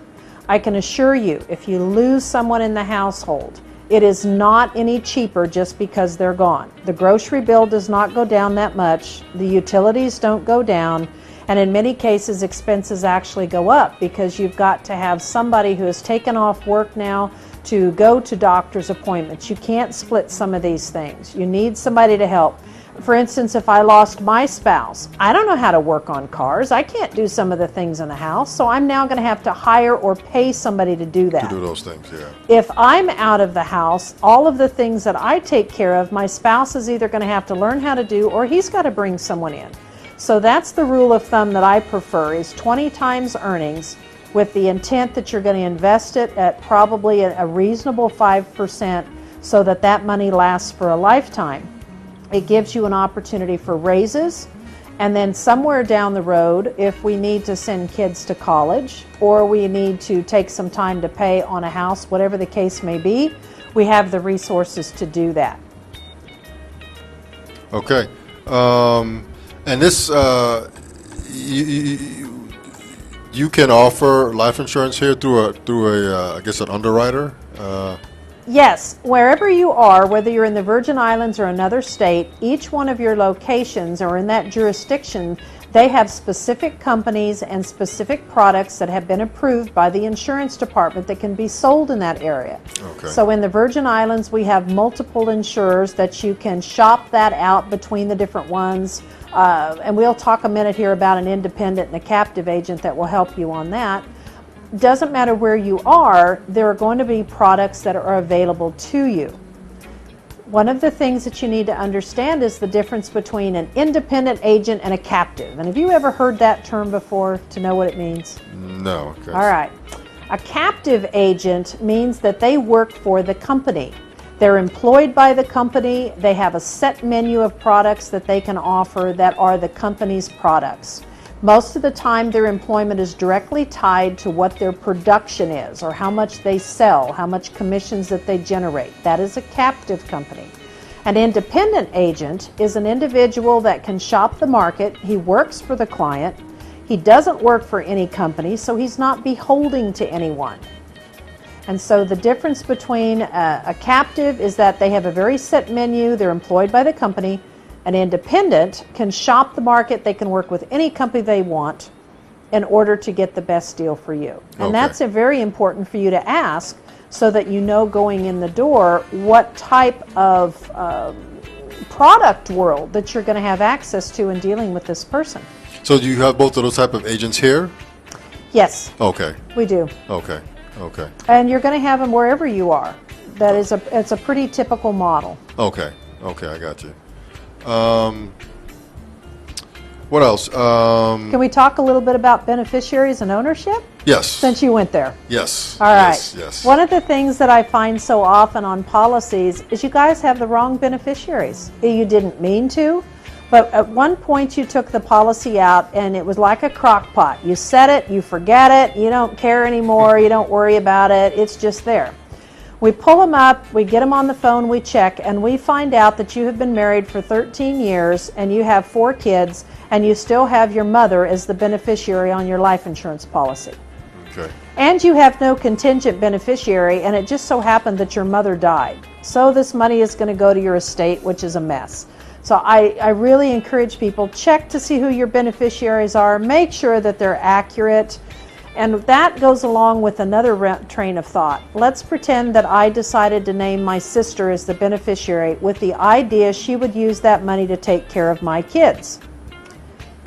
I can assure you, if you lose someone in the household, it is not any cheaper just because they're gone. The grocery bill does not go down that much. The utilities don't go down. And in many cases, expenses actually go up because you've got to have somebody who has taken off work now to go to doctor's appointments. You can't split some of these things. You need somebody to help. For instance, if I lost my spouse, I don't know how to work on cars. I can't do some of the things in the house, so I'm now going to have to hire or pay somebody to do that. To do those things, yeah. If I'm out of the house, all of the things that I take care of, my spouse is either going to have to learn how to do or he's got to bring someone in. So that's the rule of thumb that I prefer, is 20 times earnings with the intent that you're going to invest it at probably a reasonable 5% so that that money lasts for a lifetime. It gives you an opportunity for raises, and then somewhere down the road, if we need to send kids to college or we need to take some time to pay on a house, whatever the case may be, we have the resources to do that. Okay. And this, you can offer life insurance here through a I guess an underwriter. Yes, wherever you are, whether you're in the Virgin Islands or another state, each one of your locations or in that jurisdiction, they have specific companies and specific products that have been approved by the insurance department that can be sold in that area. Okay. So in the Virgin Islands, we have multiple insurers that you can shop that out between the different ones. And we'll talk a minute here about an independent and a captive agent that will help you on that. Doesn't matter where you are, there are going to be products that are available to you. One of the things that you need to understand is the difference between an independent agent and a captive. And have you ever heard that term before to know what it means? No. Okay. All right. A captive agent means that they work for the company. They're employed by the company. They have a set menu of products that they can offer that are the company's products. Most of the time, their employment is directly tied to what their production is or how much they sell, how much commissions that they generate. That is a captive company. An independent agent is an individual that can shop the market. He works for the client. He doesn't work for any company, so he's not beholden to anyone. And so the difference between a captive is that they have a very set menu. They're employed by the company. An independent can shop the market. They can work with any company they want in order to get the best deal for you. And that's very important for you to ask so that you know going in the door what type of product world that you're going to have access to in dealing with this person. So do you have both of those type of agents here? Yes. Okay. We do. Okay. Okay. And you're going to have them wherever you are. That is it's a pretty typical model. Okay. Okay, I got you. What else? Can we talk a little bit about beneficiaries and ownership? Yes. Since you went there. Yes. All right. Yes, yes. One of the things that I find so often on policies is you guys have the wrong beneficiaries. You didn't mean to, but at one point you took the policy out and it was like a crock pot. You set it, you forget it, you don't care anymore, you don't worry about it, it's just there. We pull them up, we get them on the phone, we check, and we find out that you have been married for 13 years and you have 4 kids and you still have your mother as the beneficiary on your life insurance policy. Okay. And you have no contingent beneficiary, and it just so happened that your mother died. So this money is going to go to your estate, which is a mess. So I really encourage people, check to see who your beneficiaries are, make sure that they're accurate. And that goes along with another train of thought. Let's pretend that I decided to name my sister as the beneficiary with the idea she would use that money to take care of my kids.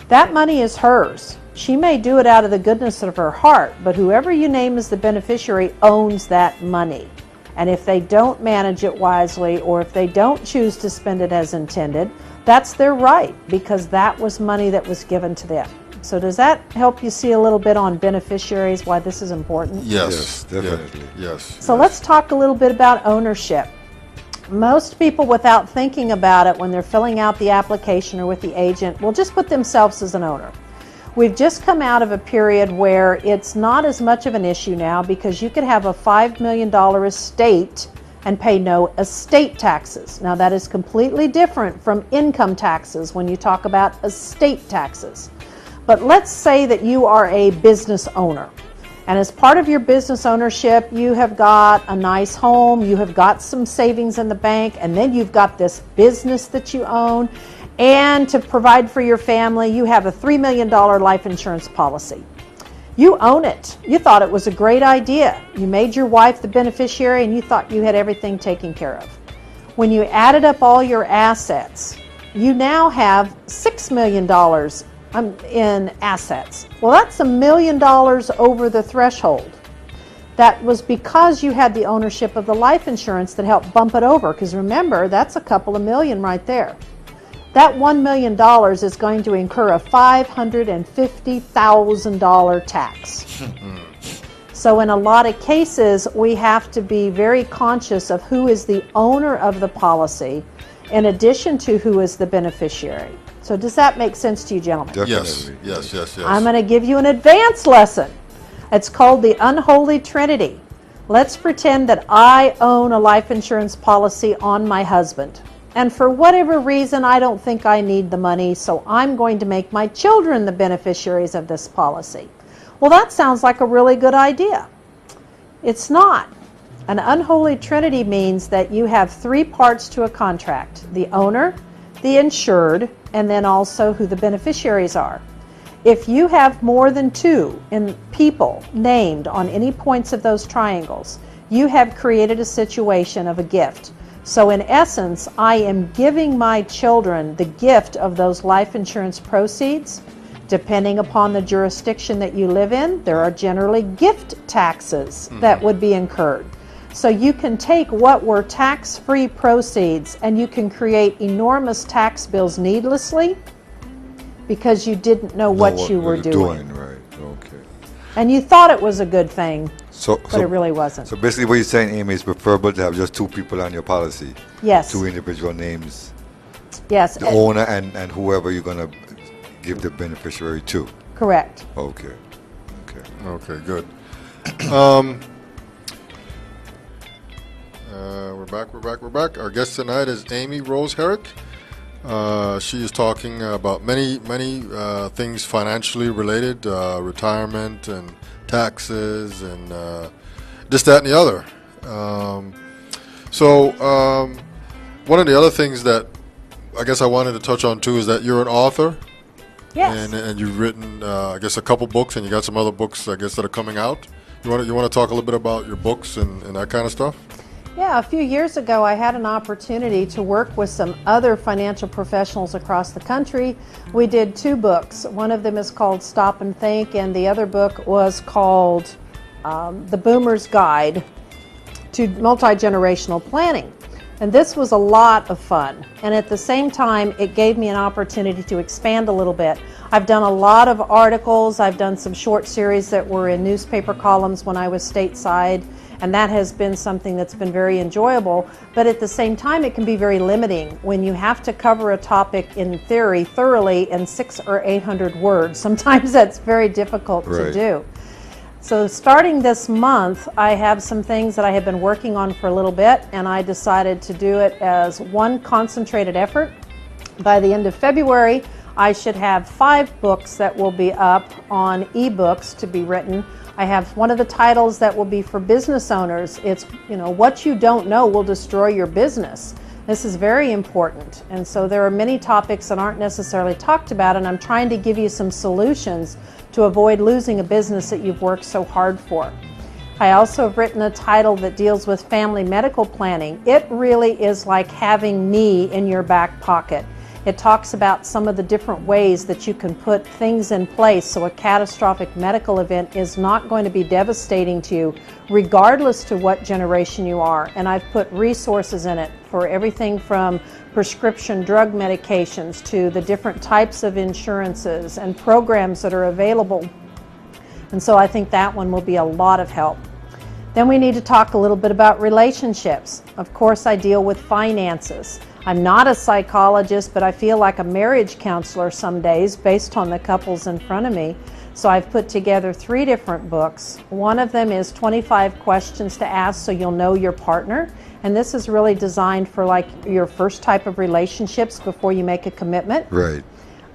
That money is hers. She may do it out of the goodness of her heart, but whoever you name as the beneficiary owns that money. And if they don't manage it wisely, or if they don't choose to spend it as intended, that's their right, because that was money that was given to them. So does that help you see a little bit on beneficiaries, why this is important? Yes, definitely. Yes. So let's talk a little bit about ownership. Most people, without thinking about it when they're filling out the application or with the agent, will just put themselves as an owner. We've just come out of a period where it's not as much of an issue now, because you could have a $5 million estate and pay no estate taxes. Now that is completely different from income taxes when you talk about estate taxes. But let's say that you are a business owner, and as part of your business ownership, you have got a nice home, you have got some savings in the bank, and then you've got this business that you own, and to provide for your family, you have a $3 million life insurance policy. You own it. You thought it was a great idea. You made your wife the beneficiary, and you thought you had everything taken care of. When you added up all your assets, you now have $6 million in assets. Well, that's $1 million over the threshold. That was because you had the ownership of the life insurance that helped bump it over, because remember, that's a couple of million right there. That $1 million is going to incur a $550,000 tax. So in a lot of cases, we have to be very conscious of who is the owner of the policy in addition to who is the beneficiary. So does that make sense to you, gentlemen? Definitely. Yes. I'm going to give you an advanced lesson. It's called the unholy trinity. Let's pretend that I own a life insurance policy on my husband. And for whatever reason, I don't think I need the money, so I'm going to make my children the beneficiaries of this policy. Well, that sounds like a really good idea. It's not. An unholy trinity means that you have three parts to a contract: the owner, the insured, and then also who the beneficiaries are. If you have more than two people named on any points of those triangles, you have created a situation of a gift. So in essence, I am giving my children the gift of those life insurance proceeds. Depending upon the jurisdiction that you live in, there are generally gift taxes that would be incurred. So you can take what were tax-free proceeds and you can create enormous tax bills needlessly because you didn't know what you were doing. Right, okay. And you thought it was a good thing, but it really wasn't. So basically what you're saying, Amy, is preferable to have just two people on your policy. Yes. Two individual names. Yes. The owner and whoever you're going to give the beneficiary to. Correct. Okay. Okay, good. We're back. Our guest tonight is Amy Rose Herrick. She is talking about many things financially related, retirement and taxes and this, that, and the other. One of the other things that I guess I wanted to touch on too is that you're an author. Yes. And you've written, I guess, a couple books, and you got some other books, I guess, that are coming out. You want to talk a little bit about your books and that kind of stuff? Yeah, a few years ago, I had an opportunity to work with some other financial professionals across the country. We did two books. One of them is called Stop and Think, and the other book was called The Boomer's Guide to Multi-Generational Planning. And this was a lot of fun. And at the same time, it gave me an opportunity to expand a little bit. I've done a lot of articles. I've done some short series that were in newspaper columns when I was stateside. And that has been something that's been very enjoyable. But at the same time, it can be very limiting when you have to cover a topic in theory thoroughly in 600 or 800 words. Sometimes that's very difficult to do. So starting this month, I have some things that I have been working on for a little bit, and I decided to do it as one concentrated effort. By the end of February, I should have 5 books that will be up on ebooks to be written. I have one of the titles that will be for business owners. It's, what you don't know will destroy your business. This is very important, and so there are many topics that aren't necessarily talked about, and I'm trying to give you some solutions to avoid losing a business that you've worked so hard for. I also have written a title that deals with family medical planning. It really is like having me in your back pocket. It talks about some of the different ways that you can put things in place so a catastrophic medical event is not going to be devastating to you, regardless to what generation you are. And I've put resources in it for everything from prescription drug medications to the different types of insurances and programs that are available. And so I think that one will be a lot of help. Then we need to talk a little bit about relationships. Of course, I deal with finances. I'm not a psychologist, but I feel like a marriage counselor some days based on the couples in front of me. So I've put together 3 different books. One of them is 25 questions to ask so you'll know your partner. And this is really designed for like your first type of relationships before you make a commitment. Right.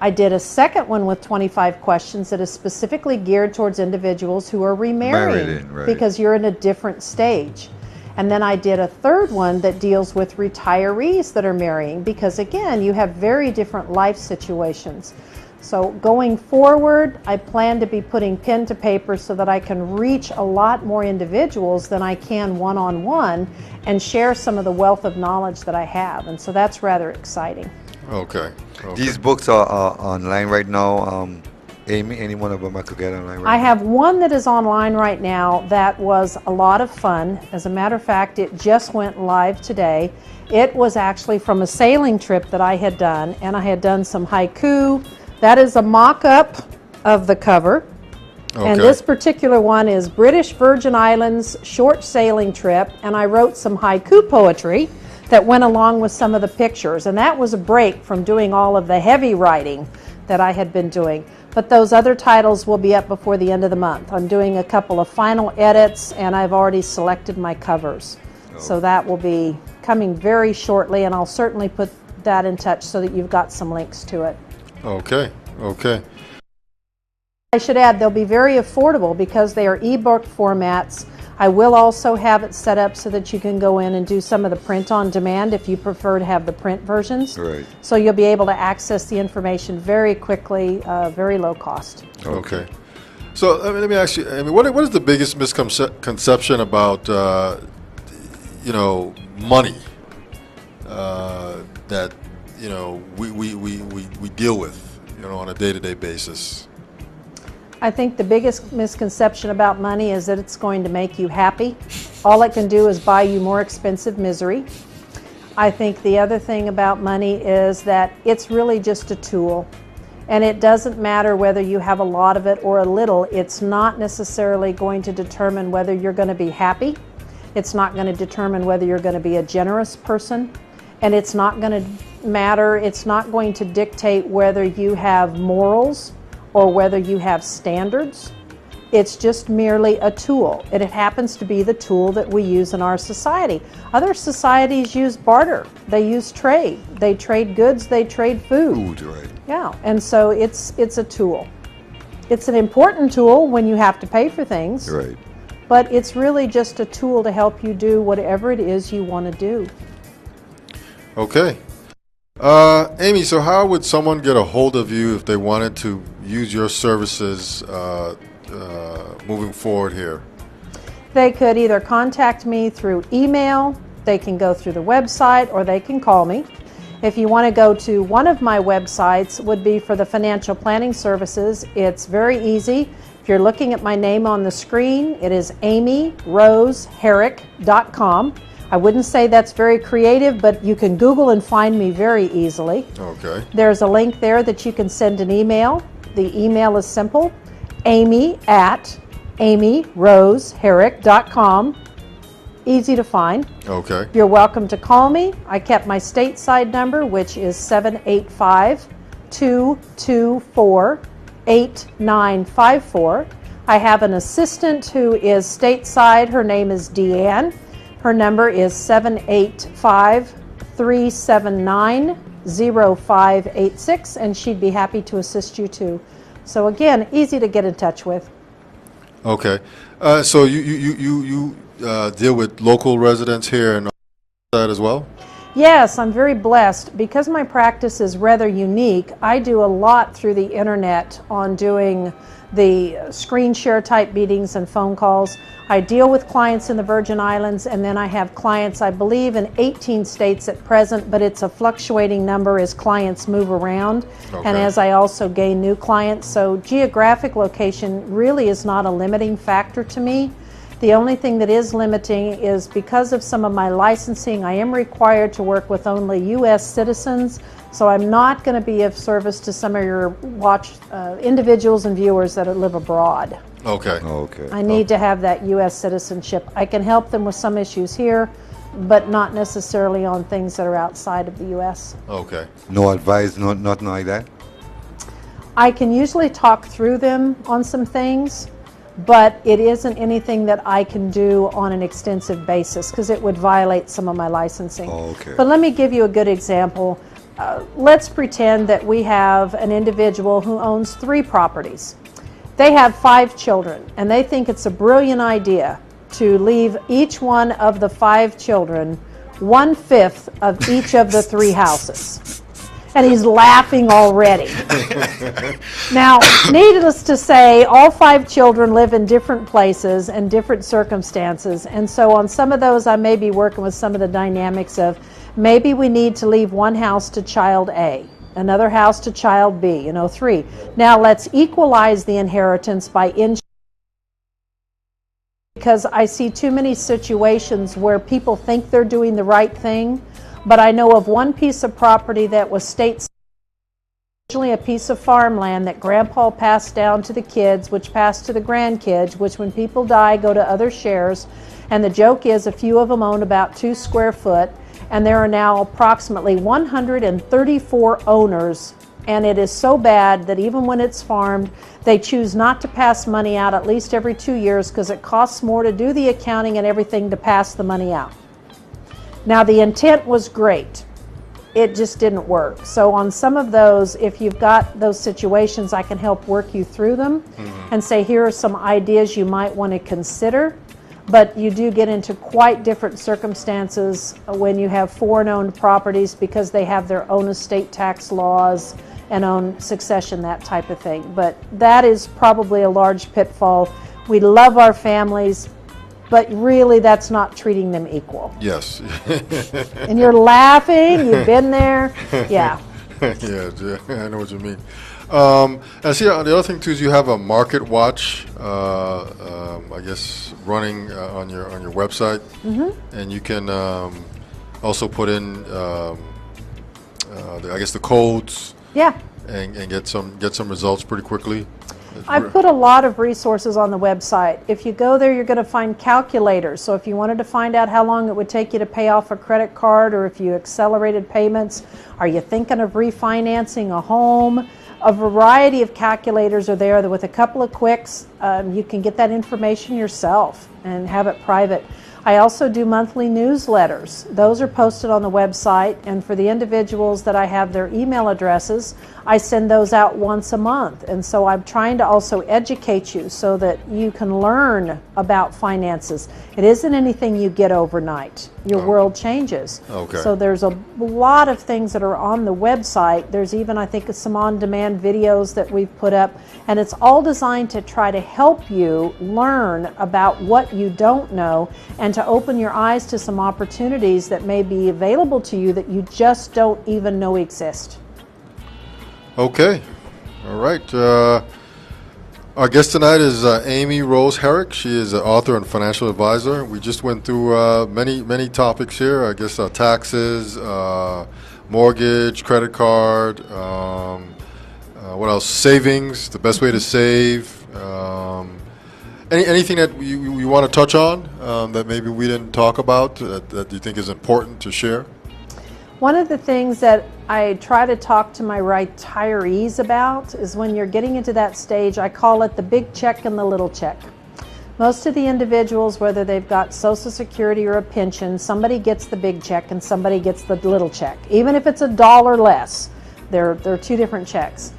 I did a second one with 25 questions that is specifically geared towards individuals who are remarrying, right. because you're in a different stage. And then I did a third one that deals with retirees that are marrying, because again, you have very different life situations. So going forward, I plan to be putting pen to paper so that I can reach a lot more individuals than I can one-on-one and share some of the wealth of knowledge that I have. And so that's rather exciting. Okay. These books are online right now. Amy, any one of them I could get online right now? I have one that is online right now that was a lot of fun. As a matter of fact, it just went live today. It was actually from a sailing trip that I had done, and I had done some haiku. That is a mock-up of the cover. Okay. And this particular one is British Virgin Islands short sailing trip, and I wrote some haiku poetry that went along with some of the pictures. And that was a break from doing all of the heavy writing that I had been doing. But those other titles will be up before the end of the month. I'm doing a couple of final edits, and I've already selected my covers. Oh. So that will be coming very shortly, and I'll certainly put that in touch so that you've got some links to it. Okay. Okay. I should add, they'll be very affordable because they are ebook formats. I will also have it set up so that you can go in and do some of the print on demand if you prefer to have the print versions. Right. So you'll be able to access the information very quickly, very low cost. Okay. So let me ask you. I mean, what is the biggest misconception about money that we deal with on a day-to-day basis? I think the biggest misconception about money is that it's going to make you happy. All it can do is buy you more expensive misery. I think the other thing about money is that it's really just a tool. And it doesn't matter whether you have a lot of it or a little. It's not necessarily going to determine whether you're going to be happy. It's not going to determine whether you're going to be a generous person. And it's not going to matter. It's not going to dictate whether you have morals or whether you have standards. It's just merely a tool. And it happens to be the tool that we use in our society. Other societies use barter. They use trade. They trade goods, they trade food. Food, right. Yeah, and so it's a tool. It's an important tool when you have to pay for things. Right. But it's really just a tool to help you do whatever it is you want to do. Okay. Amy, so how would someone get a hold of you if they wanted to use your services moving forward here? They could either contact me through email, they can go through the website, or they can call me. If you want to go to one of my websites, would be for the financial planning services. It's very easy. If you're looking at my name on the screen, it is amyroseherrick.com. I wouldn't say that's very creative, but you can Google and find me very easily. Okay. There's a link there that you can send an email. The email is simple, amy@amyroseherrick.com. Easy to find. Okay. You're welcome to call me. I kept my stateside number, which is 785-224-8954. I have an assistant who is stateside. Her name is Deanne. Her number is 785-379-0586, and she'd be happy to assist you too. So again, easy to get in touch with. Okay. So you deal with local residents here and that as well? Yes, I'm very blessed. Because my practice is rather unique, I do a lot through the internet on doing the screen share type meetings and phone calls. I deal with clients in the Virgin Islands, and then I have clients, I believe, in 18 states at present, but it's a fluctuating number as clients move around and as I also gain new clients. So geographic location really is not a limiting factor to me. The only thing that is limiting is because of some of my licensing, I am required to work with only U.S. citizens, so I'm not going to be of service to some of your individuals and viewers that live abroad. Okay. Okay. I need to have that U.S. citizenship. I can help them with some issues here, but not necessarily on things that are outside of the U.S. Okay. No advice, nothing like that? I can usually talk through them on some things, but it isn't anything that I can do on an extensive basis because it would violate some of my licensing. Okay. But let me give you a good example. Let's pretend that we have an individual who owns 3 properties. They have 5 children, and they think it's a brilliant idea to leave each one of the 5 children 1/5 of each of the 3 houses. And he's laughing already. Now, needless to say, all 5 children live in different places and different circumstances. And so on some of those, I may be working with some of the dynamics of maybe we need to leave one house to child A, another house to child B, 3. Now let's equalize the inheritance by because I see too many situations where people think they're doing the right thing. But I know of one piece of property that was originally a piece of farmland that Grandpa passed down to the kids, which passed to the grandkids, which when people die go to other shares. And the joke is a few of them own about 2 square foot, and there are now approximately 134 owners. And it is so bad that even when it's farmed, they choose not to pass money out at least every 2 years because it costs more to do the accounting and everything to pass the money out. Now, the intent was great. It just didn't work. So on some of those, if you've got those situations, I can help work you through them and say, here are some ideas you might want to consider. But you do get into quite different circumstances when you have foreign-owned properties because they have their own estate tax laws and own succession, that type of thing. But that is probably a large pitfall. We love our families, but really that's not treating them equal. Yes. And you're laughing, you've been there. Yeah. Yeah, I know what you mean. And see, the other thing too is you have a market watch, I guess, running on your website, and you can also put in, I guess, the codes. Yeah. And get some results pretty quickly. I put a lot of resources on the website. If you go there, you're going to find calculators. So if you wanted to find out how long it would take you to pay off a credit card, or if you accelerated payments, are you thinking of refinancing a home? A variety of calculators are there that with a couple of clicks, you can get that information yourself and have it private. I also do monthly newsletters. Those are posted on the website, and for the individuals that I have their email addresses, I send those out once a month. And so I'm trying to also educate you so that you can learn about finances. It isn't anything you get overnight. Your world changes. Okay. So there's a lot of things that are on the website. There's even, I think, some on-demand videos that we've put up, and it's all designed to try to help you learn about what you don't know and to open your eyes to some opportunities that may be available to you that you just don't even know exist. Okay. All right. Our guest tonight is Amy Rose Herrick. She is an author and financial advisor. We just went through many topics here. I guess taxes, mortgage, credit card, what else? Savings, the best way to save. Anything that you want to touch on that maybe we didn't talk about that you think is important to share? One of the things that I try to talk to my retirees about is when you're getting into that stage, I call it the big check and the little check. Most of the individuals, whether they've got Social Security or a pension, somebody gets the big check and somebody gets the little check. Even if it's $1 less, they're 2 different checks.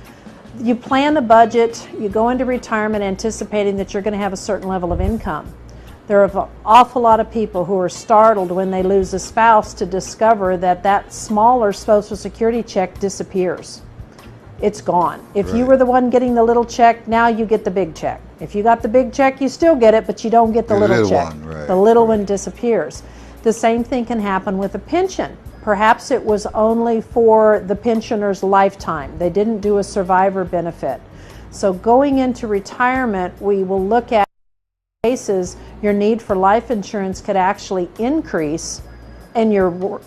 You plan a budget, you go into retirement anticipating that you're going to have a certain level of income. There are an awful lot of people who are startled when they lose a spouse to discover that that smaller Social Security check disappears. It's gone. If you Right. were the one getting the little check, now you get the big check. If you got the big check, you still get it, but you don't get the The little little check. one, right, The little right. one disappears. The same thing can happen with a pension. Perhaps it was only for the pensioner's lifetime. They didn't do a survivor benefit. So going into retirement, we will look at cases your need for life insurance could actually increase in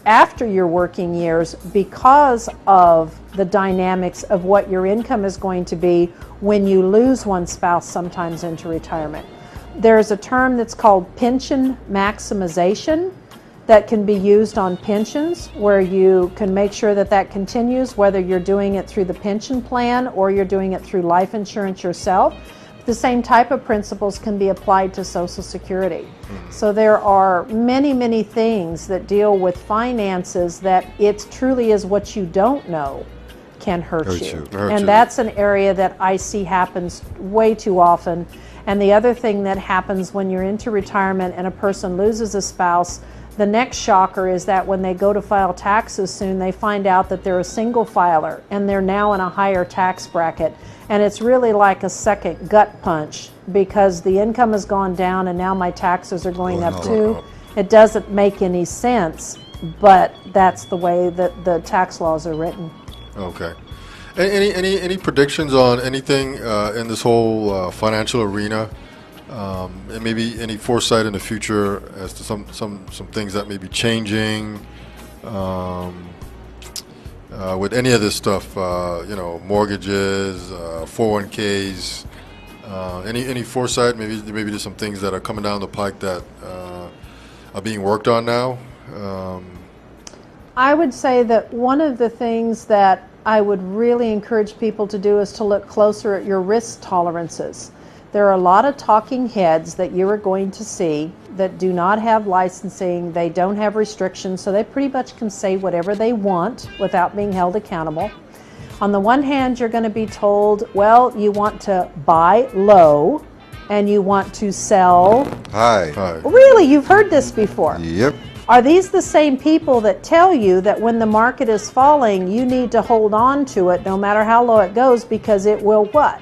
after your working years because of the dynamics of what your income is going to be when you lose one spouse sometimes into retirement. There's a term that's called pension maximization that can be used on pensions, where you can make sure that that continues, whether you're doing it through the pension plan or you're doing it through life insurance yourself. The same type of principles can be applied to Social Security. So there are many, many things that deal with finances that it truly is what you don't know can hurt you. And that's an area that I see happens way too often. And the other thing that happens when you're into retirement and a person loses a spouse, the next shocker is that when they go to file taxes soon, they find out that they're a single filer and they're now in a higher tax bracket. And it's really like a second gut punch because the income has gone down and now my taxes are going up too. It doesn't make any sense, but that's the way that the tax laws are written. Okay. Any predictions on anything in this whole financial arena? And maybe any foresight in the future as to some things that may be changing with any of this stuff, mortgages, 401ks, any foresight? Maybe there's some things that are coming down the pike that are being worked on now. I would say that one of the things that I would really encourage people to do is to look closer at your risk tolerances. There are a lot of talking heads that you are going to see that do not have licensing, they don't have restrictions, so they pretty much can say whatever they want without being held accountable. On the one hand, you're going to be told, well, you want to buy low and you want to sell Hi. Really, you've heard this before. Yep. Are these the same people that tell you that when the market is falling, you need to hold on to it no matter how low it goes because it will what?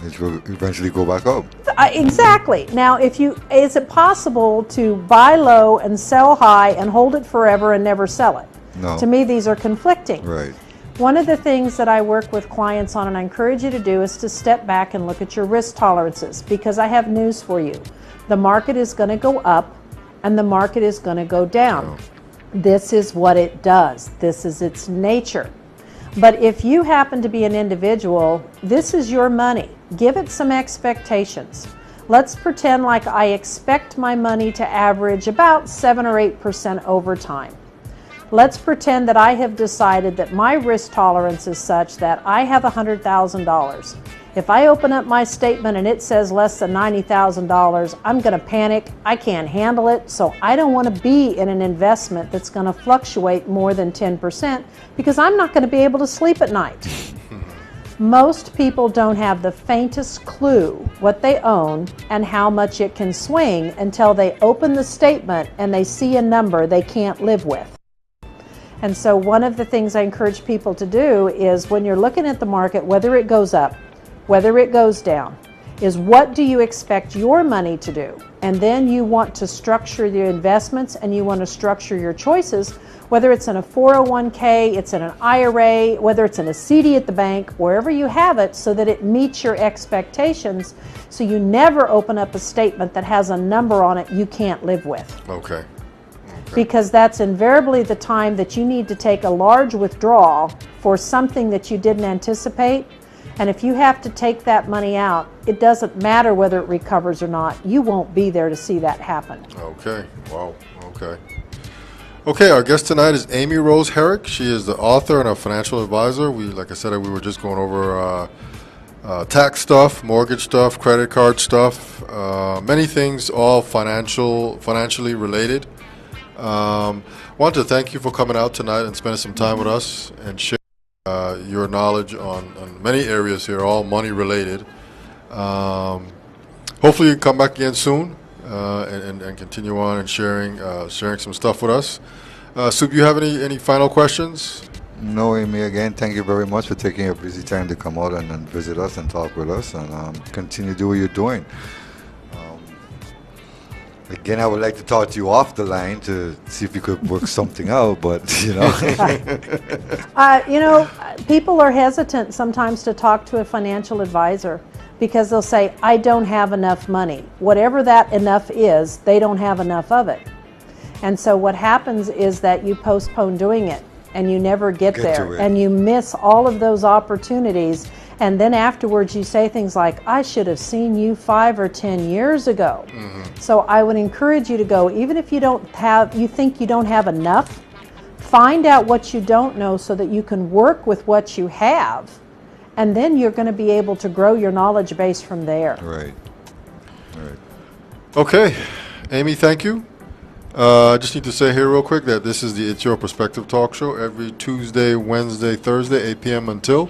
It will eventually go back up. Exactly. Now, is it possible to buy low and sell high and hold it forever and never sell it? No. To me, these are conflicting. Right. One of the things that I work with clients on, and I encourage you to do, is to step back and look at your risk tolerances, because I have news for you. The market is going to go up and the market is going to go down. This is what it does. This is its nature. But if you happen to be an individual, this is your money. Give it some expectations. Let's pretend like I expect my money to average about 7 or 8% over time. Let's pretend that I have decided that my risk tolerance is such that I have $100,000. If I open up my statement and it says less than $90,000, I'm going to panic. I can't handle it, so I don't want to be in an investment that's going to fluctuate more than 10% because I'm not going to be able to sleep at night. Most people don't have the faintest clue what they own and how much it can swing until they open the statement and they see a number they can't live with. And so one of the things I encourage people to do is when you're looking at the market, whether it goes up, whether it goes down, is what do you expect your money to do? And then you want to structure your investments and you want to structure your choices, whether it's in a 401k, it's in an IRA, whether it's in a CD at the bank, wherever you have it, so that it meets your expectations, so you never open up a statement that has a number on it you can't live with. Okay. Because that's invariably the time that you need to take a large withdrawal for something that you didn't anticipate. And if you have to take that money out, it doesn't matter whether it recovers or not. You won't be there to see that happen. Okay. Wow. Okay. Okay, our guest tonight is Amy Rose Herrick. She is the author and a financial advisor. Like I said, we were just going over tax stuff, mortgage stuff, credit card stuff, many things, all financially related. Want to thank you for coming out tonight and spending some time with us and sharing your knowledge on many areas here, all money related. Hopefully you can come back again soon and continue on and sharing some stuff with us. Soup, you have any final questions? No, Amy, again, thank you very much for taking your busy time to come out and visit us and talk with us, and continue to do what you're doing. Again, I would like to talk to you off the line to see if we could work something out, but, People are hesitant sometimes to talk to a financial advisor because they'll say, I don't have enough money. Whatever that enough is, they don't have enough of it. And so what happens is that you postpone doing it and you never get there, and you miss all of those opportunities. And then afterwards you say things like, I should have seen you 5 or 10 years ago. Mm-hmm. So I would encourage you to go, even if you think you don't have enough, find out what you don't know so that you can work with what you have. And then you're going to be able to grow your knowledge base from there. Right. Okay. Amy, thank you. I just need to say here real quick that this is the It's Your Perspective talk show every Tuesday, Wednesday, Thursday, 8 p.m. until.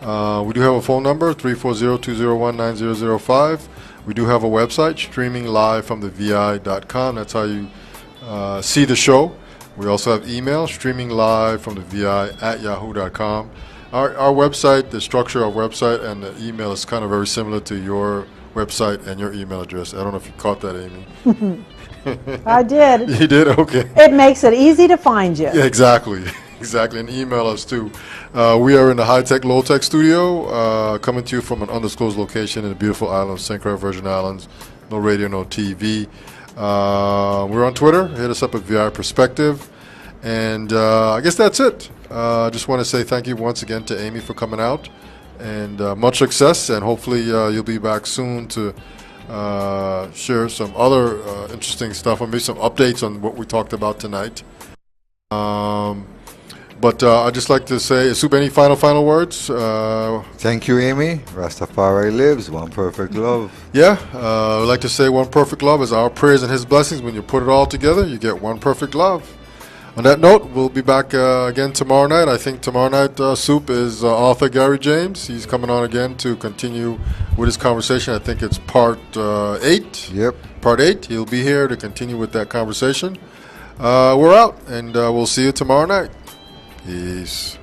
We do have a phone number, 340-201-9005. We do have a website, streaming live from the vi.com. That's how you see the show. We also have email, streaming live from the vi@yahoo.com. Our website, the structure of our website and the email is kind of very similar to your website and your email address. I don't know if you caught that, Amy. I did. You did? Okay. It makes it easy to find you. Yeah, exactly. Exactly. And email us too. We are in the high-tech, low-tech studio, coming to you from an undisclosed location in the beautiful island of St. Croix, Virgin Islands. No radio, no TV. We're on Twitter. Hit us up at VI Perspective. And I guess that's it. I just want to say thank you once again to Amy for coming out. And much success. And hopefully you'll be back soon to share some other interesting stuff, or maybe some updates on what we talked about tonight. But I'd just like to say, Soup, any final words? Thank you, Amy. Rastafari lives. One perfect love. Yeah, I'd like to say one perfect love is our prayers and his blessings. When you put it all together, you get one perfect love. On that note, we'll be back again tomorrow night. I think tomorrow night, Soup, is author Gary James. He's coming on again to continue with his conversation. I think it's part 8. Yep. Part 8. He'll be here to continue with that conversation. We're out, and we'll see you tomorrow night. Peace.